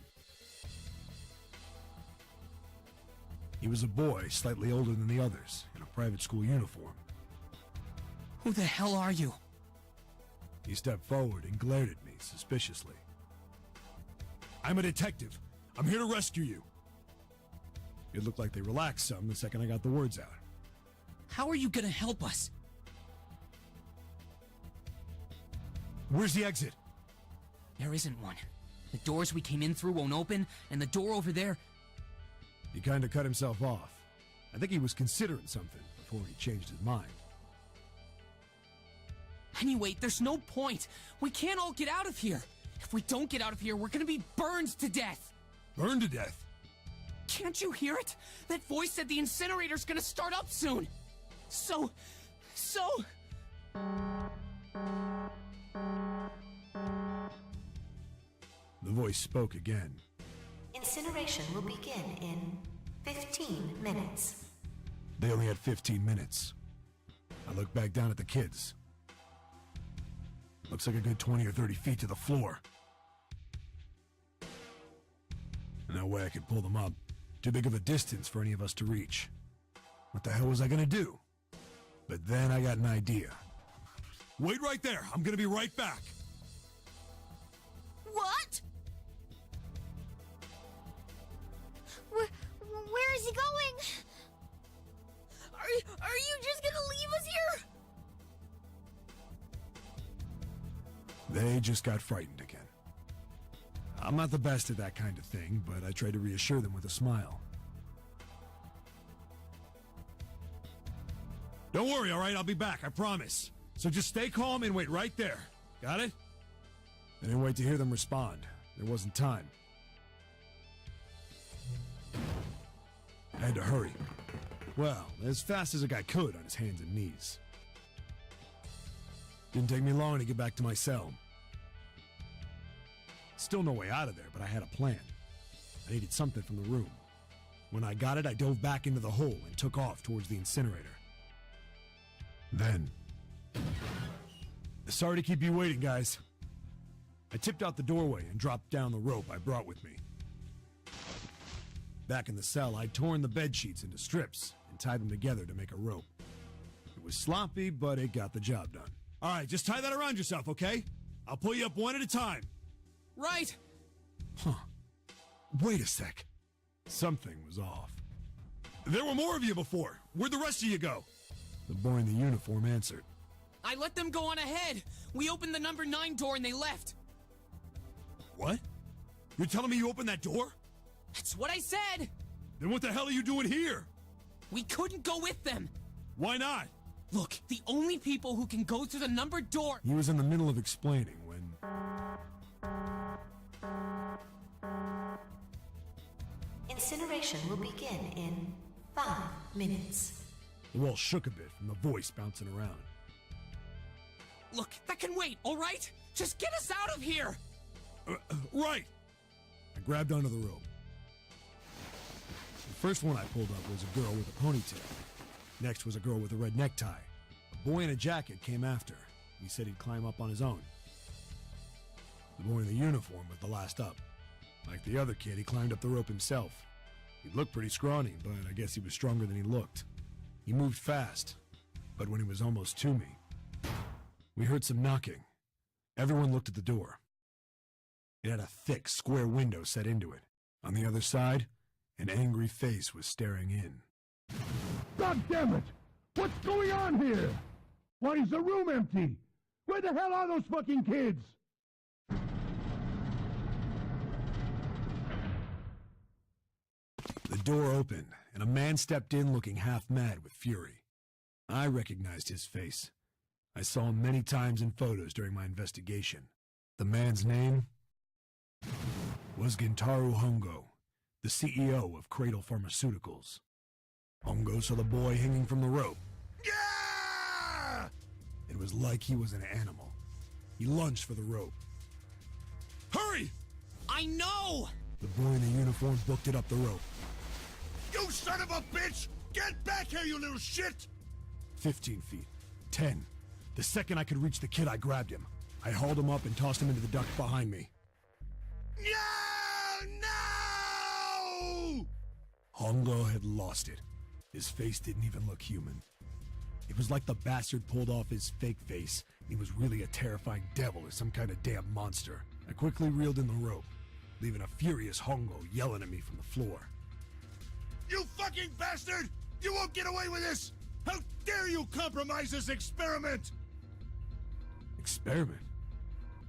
He was a boy, slightly older than the others, in a private school uniform. Who the hell are you? He stepped forward and glared at me suspiciously. I'm a detective. I'm here to rescue you. It looked like they relaxed some the second I got the words out. How are you gonna help us? Where's the exit? There isn't one. The doors we came in through won't open, and the door over there... He kinda cut himself off. I think he was considering something before he changed his mind. Anyway, there's no point. We can't all get out of here. If we don't get out of here, we're gonna be burned to death. Burned to death? Can't you hear it? That voice said the incinerator's gonna start up soon. So... The voice spoke again. Incineration will begin in 15 minutes. They only had 15 minutes. I looked back down at the kids. Looks like a good 20 or 30 feet to the floor. No way I could pull them up. Too big of a distance for any of us to reach. What the hell was I gonna do? But then I got an idea. Wait right there. I'm gonna be right back. What? Where is he going? Are you just gonna leave us here? They just got frightened again. I'm not the best at that kind of thing, but I tried to reassure them with a smile. Don't worry, all right? I'll be back, I promise. So just stay calm and wait right there. Got it? I didn't wait to hear them respond. There wasn't time. I had to hurry. Well, as fast as a guy could on his hands and knees. Didn't take me long to get back to my cell. Still no way out of there, but I had a plan. I needed something from the room. When I got it, I dove back into the hole and took off towards the incinerator. Then... Sorry to keep you waiting, guys. I tipped out the doorway and dropped down the rope I brought with me. Back in the cell, I'd torn the bed sheets into strips and tied them together to make a rope. It was sloppy, but it got the job done. All right, just tie that around yourself, okay? I'll pull you up one at a time. Right! Huh. Wait a sec. Something was off. There were more of you before. Where'd the rest of you go? The boy in the uniform answered. I let them go on ahead. We opened the number 9 door and they left. What? You're telling me you opened that door? That's what I said! Then what the hell are you doing here? We couldn't go with them! Why not? Look, the only people who can go through the numbered door... He was in the middle of explaining when... Incineration will begin in 5 minutes. The wall shook a bit from the voice bouncing around. Look, that can wait, alright? Just get us out of here! Right! I grabbed onto the rope. The first one I pulled up was a girl with a ponytail. Next was a girl with a red necktie. A boy in a jacket came after. He said he'd climb up on his own. The boy in the uniform was the last up. Like the other kid, he climbed up the rope himself. He looked pretty scrawny, but I guess he was stronger than he looked. He moved fast, but when he was almost to me, we heard some knocking. Everyone looked at the door. It had a thick, square window set into it. On the other side, an angry face was staring in. God damn it! What's going on here? Why is the room empty? Where the hell are those fucking kids? The door opened, and a man stepped in looking half mad with fury. I recognized his face. I saw him many times in photos during my investigation. The man's name was Gintaro Hongo, the CEO of Cradle Pharmaceuticals. Hongo saw the boy hanging from the rope. Yeah! It was like he was an animal. He lunged for the rope. Hurry! I know! The boy in the uniform booked it up the rope. You son of a bitch! Get back here, you little shit! 15 feet. 10. The second I could reach the kid, I grabbed him. I hauled him up and tossed him into the duct behind me. No! Hongo had lost it. His face didn't even look human. It was like the bastard pulled off his fake face, and he was really a terrifying devil or some kind of damn monster. I quickly reeled in the rope, leaving a furious Hongo yelling at me from the floor. You fucking bastard! You won't get away with this! How dare you compromise this experiment! Experiment?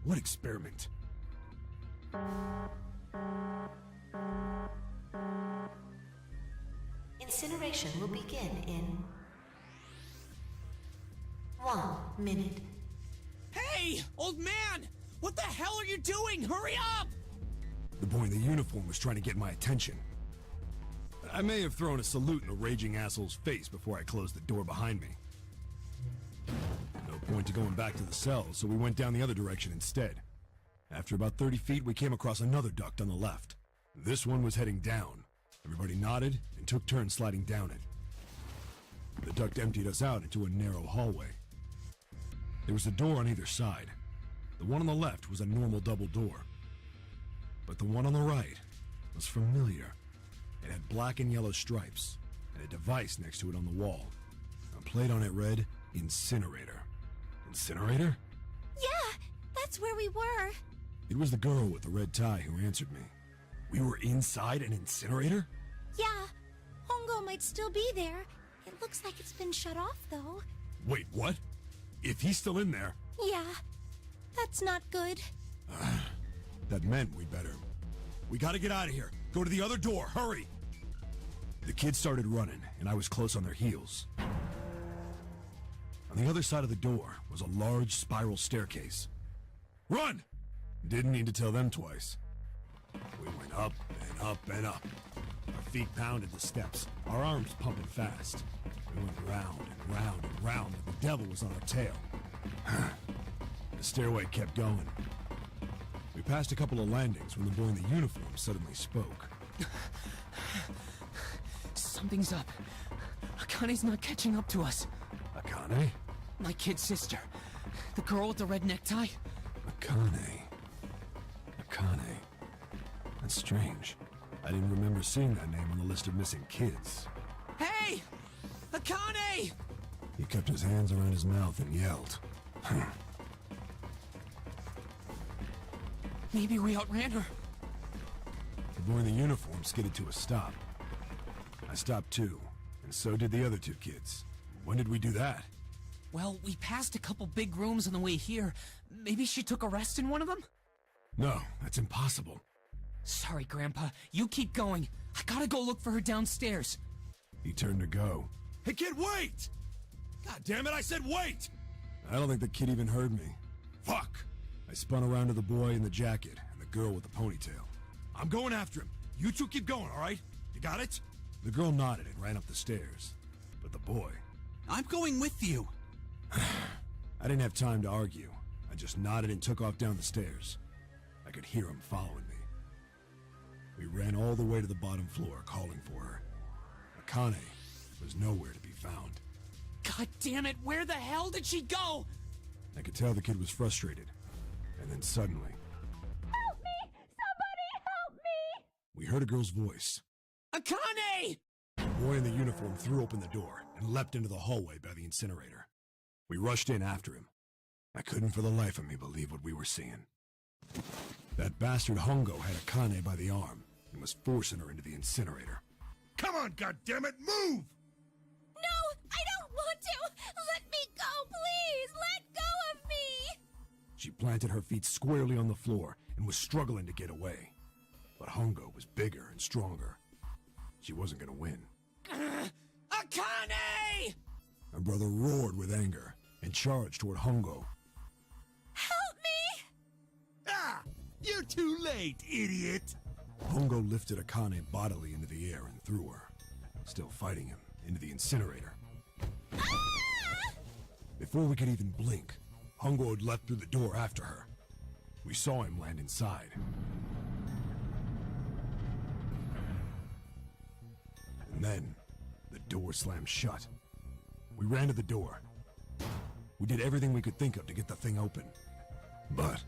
What experiment? Incineration will begin in 1 minute. Hey, old man! What the hell are you doing? Hurry up! The boy in the uniform was trying to get my attention. I may have thrown a salute in the raging asshole's face before I closed the door behind me. No point to going back to the cell, so we went down the other direction instead. After about 30 feet, we came across another duct on the left. This one was heading down. Everybody nodded and took turns sliding down it. The duct emptied us out into a narrow hallway. There was a door on either side. The one on the left was a normal double door. But the one on the right was familiar. It had black and yellow stripes, and a device next to it on the wall. A plate on it read, Incinerator. Incinerator? Yeah, that's where we were. It was the girl with the red tie who answered me. We were inside an incinerator? Yeah, Hongo might still be there. It looks like it's been shut off, though. Wait, what? If he's still in there... Yeah, that's not good. That meant we better... We gotta get out of here. Go to the other door, hurry! The kids started running, and I was close on their heels. On the other side of the door was a large spiral staircase. Run! Didn't need to tell them twice. We went up and up and up. Our feet pounded the steps, our arms pumping fast. We went round and round and round like the devil was on our tail. The stairway kept going. We passed a couple of landings when the boy in the uniform suddenly spoke. Something's up. Akane's not catching up to us. Akane? My kid sister. The girl with the red necktie. Akane. Akane. That's strange. I didn't remember seeing that name on the list of missing kids. Hey! Akane! He kept his hands around his mouth and yelled. Maybe we outran her. The boy in the uniform skidded to a stop. I stopped too, and so did the other two kids. When did we do that? Well, we passed a couple big rooms on the way here. Maybe she took a rest in one of them? No, that's impossible. Sorry, Grandpa. You keep going. I gotta go look for her downstairs. He turned to go. Hey kid, wait! God damn it, I said wait! I don't think the kid even heard me. Fuck! I spun around to the boy in the jacket and the girl with the ponytail. I'm going after him. You two keep going, alright? You got it? The girl nodded and ran up the stairs. But the boy... I'm going with you. I didn't have time to argue. I just nodded and took off down the stairs. I could hear him following me. We ran all the way to the bottom floor, calling for her. Akane was nowhere to be found. God damn it, where the hell did she go? I could tell the kid was frustrated. And then suddenly... Help me! Somebody help me! We heard a girl's voice. Akane! The boy in the uniform threw open the door and leapt into the hallway by the incinerator. We rushed in after him. I couldn't for the life of me believe what we were seeing. That bastard Hongo had Akane by the arm and was forcing her into the incinerator. Come on, goddammit, move! No, I don't want to! Let me go, please! Let go of me! She planted her feet squarely on the floor and was struggling to get away. But Hongo was bigger and stronger. She wasn't gonna win. Akane! My brother roared with anger and charged toward Hongo. Help me! Ah! You're too late, idiot! Hongo lifted Akane bodily into the air and threw her, still fighting him, into the incinerator. Ah! Before we could even blink, Hongo had leapt through the door after her. We saw him land inside. And then, the door slammed shut. We ran to the door. We did everything we could think of to get the thing open. But...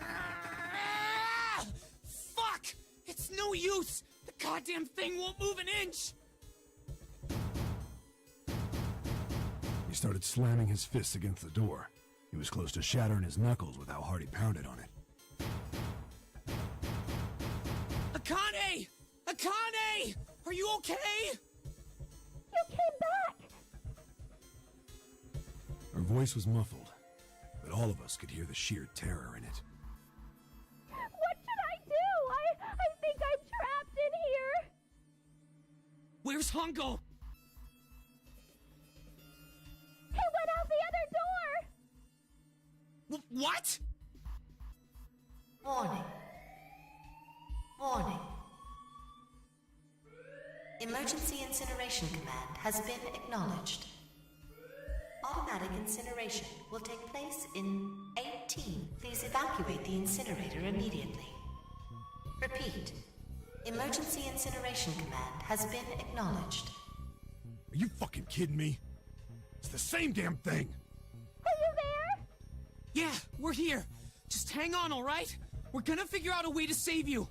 Ah! Fuck! It's no use! The goddamn thing won't move an inch! he started slamming his fists against the door. He was close to shattering his knuckles with how hard he pounded on it. Akane! Akane! Are you okay? You came back! Her voice was muffled, but all of us could hear the sheer terror in it. Where's Hongo? He went out the other door! What? Warning. Warning. Emergency incineration command has been acknowledged. Automatic incineration will take place in 18. Please evacuate the incinerator immediately. Repeat. Emergency incineration command has been acknowledged. Are you fucking kidding me? It's the same damn thing! Are you there? Yeah, we're here. Just hang on, alright? We're gonna figure out a way to save you.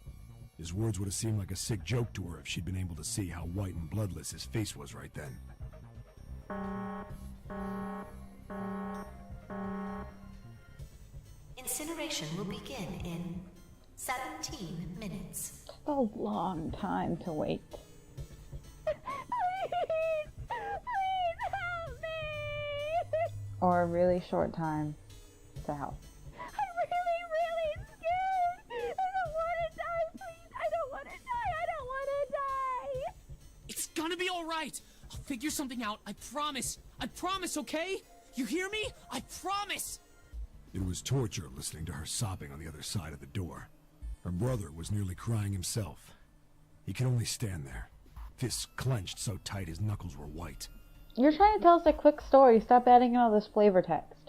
His words would have seemed like a sick joke to her if she'd been able to see how white and bloodless his face was right then. Incineration will begin in 17 minutes. A long time to wait. Please! Please help me! Or a really short time to help. I'm really scared! I don't want to die, please! I don't want to die! I don't want to die! It's gonna be alright. I'll figure something out. I promise. I promise, okay? You hear me? I promise! It was torture listening to her sobbing on the other side of the door. Her brother was nearly crying himself. He could only stand there, fists clenched so tight his knuckles were white. You're trying to tell us a quick story. Stop adding in all this flavor text.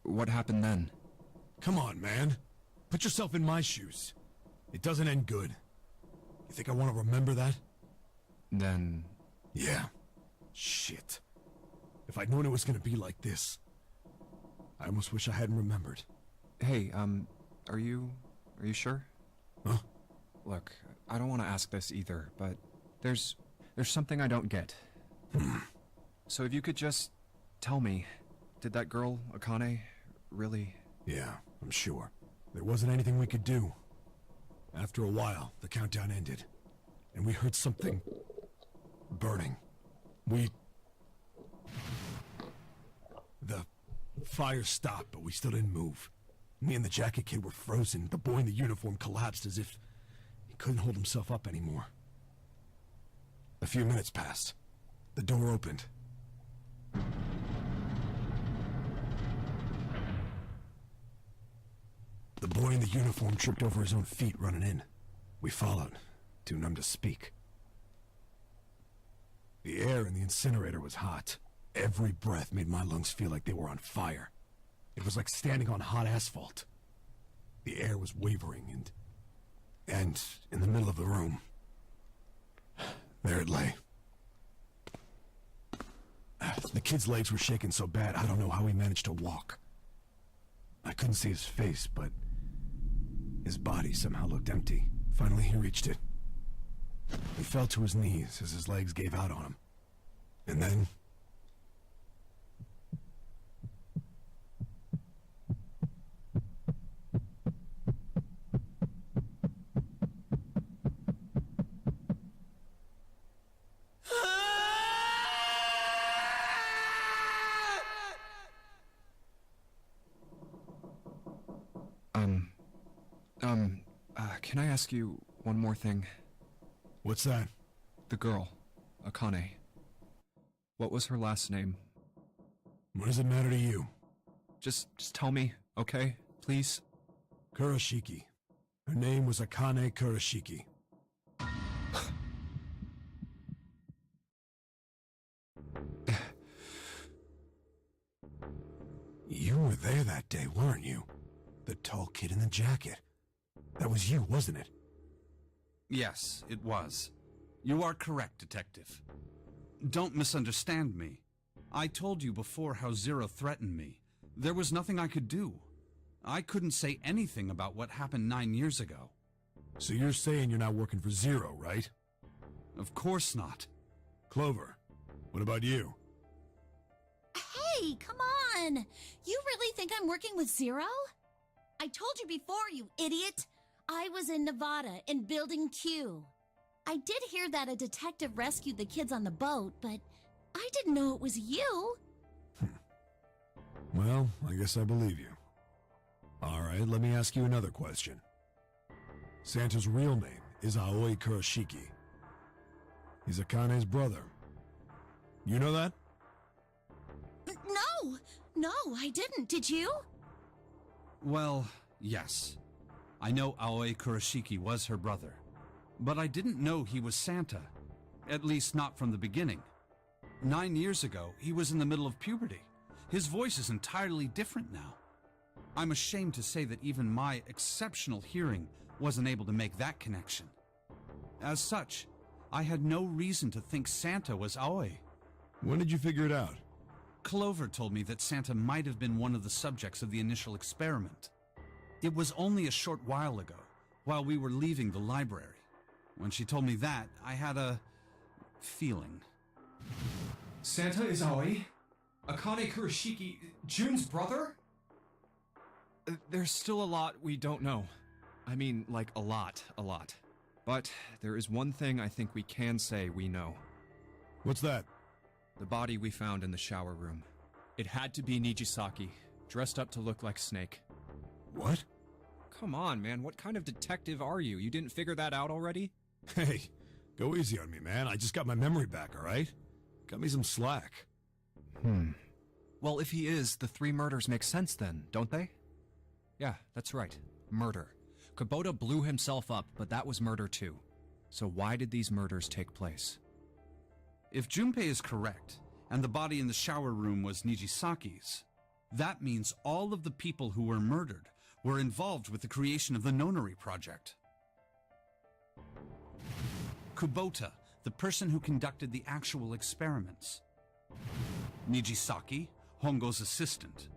What happened then? Come on, man. Put yourself in my shoes. It doesn't end good. You think I want to remember that? Then... Yeah. Shit. If I'd known it was gonna be like this, I almost wish I hadn't remembered. Hey, are you sure? Huh? Look, I don't want to ask this either, but there's something I don't get. So if you could just tell me, did that girl, Akane, really... Yeah, I'm sure. There wasn't anything we could do. After a while, the countdown ended, and we heard something... burning. The fire stopped, but we still didn't move. Me and the jacket kid were frozen. The boy in the uniform collapsed as if he couldn't hold himself up anymore. A few minutes passed. The door opened. The boy in the uniform tripped over his own feet running in. We followed, too numb to speak. The air in the incinerator was hot. Every breath made my lungs feel like they were on fire. It was like standing on hot asphalt. The air was wavering, and in the middle of the room, there it lay. The kid's legs were shaking so bad, I don't know how he managed to walk. I couldn't see his face, but his body somehow looked empty. Finally, he reached it. He fell to his knees as his legs gave out on him. And then... can I ask you one more thing? What's that? The girl, Akane. What was her last name? What does it matter to you? Just tell me, okay? Please? Kurashiki. Her name was Akane Kurashiki. You were there that day, weren't you? The tall kid in the jacket. That was you, wasn't it? Yes, it was. You are correct, Detective. Don't misunderstand me. I told you before how Zero threatened me. There was nothing I could do. I couldn't say anything about what happened 9 years ago. So you're saying you're not working for Zero, right? Of course not. Clover, what about you? Hey, come on! You really think I'm working with Zero? I told you before, you idiot! I was in Nevada, in Building Q. I did hear that a detective rescued the kids on the boat, but I didn't know it was you. Well, I guess I believe you. Alright, let me ask you another question. Santa's real name is Aoi Kurashiki. He's Akane's brother. You know that? No, I didn't. Did you? Well, yes. I know Aoi Kurashiki was her brother, but I didn't know he was Santa. At least not from the beginning. 9 years ago, he was in the middle of puberty. His voice is entirely different now. I'm ashamed to say that even my exceptional hearing wasn't able to make that connection. As such, I had no reason to think Santa was Aoi. When did you figure it out? Clover told me that Santa might have been one of the subjects of the initial experiment. It was only a short while ago, while we were leaving the library. When she told me that, I had a feeling. Santa is Aoi? Akane Kurashiki, Jun's brother? There's still a lot we don't know. I mean, like, a lot. But there is one thing I think we can say we know. What's that? The body we found in the shower room. It had to be Nijisaki, dressed up to look like Snake. What? Come on, man, what kind of detective are you? You didn't figure that out already? Hey, go easy on me, man. I just got my memory back, alright? Cut me some slack. Well, if he is, the 3 murders make sense then, don't they? Yeah, that's right. Murder. Kubota blew himself up, but that was murder too. So why did these murders take place? If Junpei is correct, and the body in the shower room was Nijisaki's, that means all of the people who were murdered were involved with the creation of the Nonary project. Kubota, the person who conducted the actual experiments. Nijisaki, Hongo's assistant.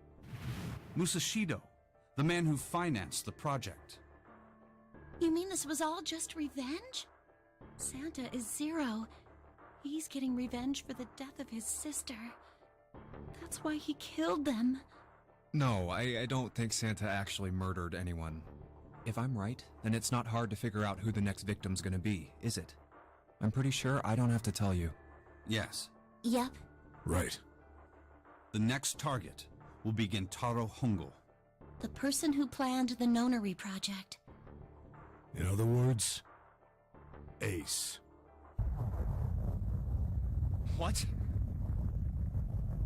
Musashido, the man who financed the project. You mean this was all just revenge? Santa is Zero. He's getting revenge for the death of his sister. That's why he killed them. No, I don't think Santa actually murdered anyone. If I'm right, then it's not hard to figure out who the next victim's gonna be, is it? I'm pretty sure I don't have to tell you. Yes. Yep. Right. The next target will be Gentaro Hongo. The person who planned the Nonary project. In other words, Ace. What?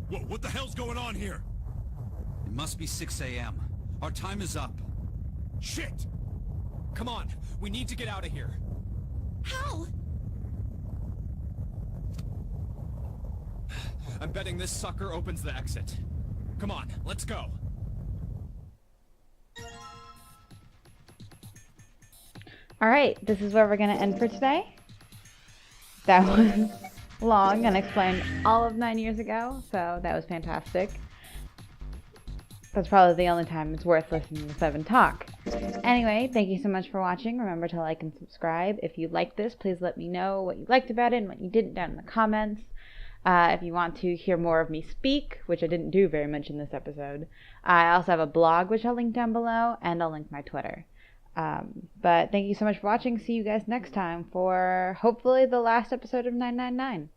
Whoa, what the hell's going on here? It must be 6 a.m. Our time is up. Shit! Come on, we need to get out of here. How? I'm betting this sucker opens the exit. Come on, let's go. Alright, this is where we're going to end for today. That was long and explained all of 9 years ago, so that was fantastic. That's probably the only time it's worth listening to Seven talk. Anyway, thank you so much for watching. Remember to like and subscribe. If you liked this, please let me know what you liked about it and what you didn't down in the comments. If you want to hear more of me speak, which I didn't do very much in this episode, I also have a blog which I'll link down below, and I'll link my Twitter. But thank you so much for watching. See you guys next time for hopefully the last episode of 999.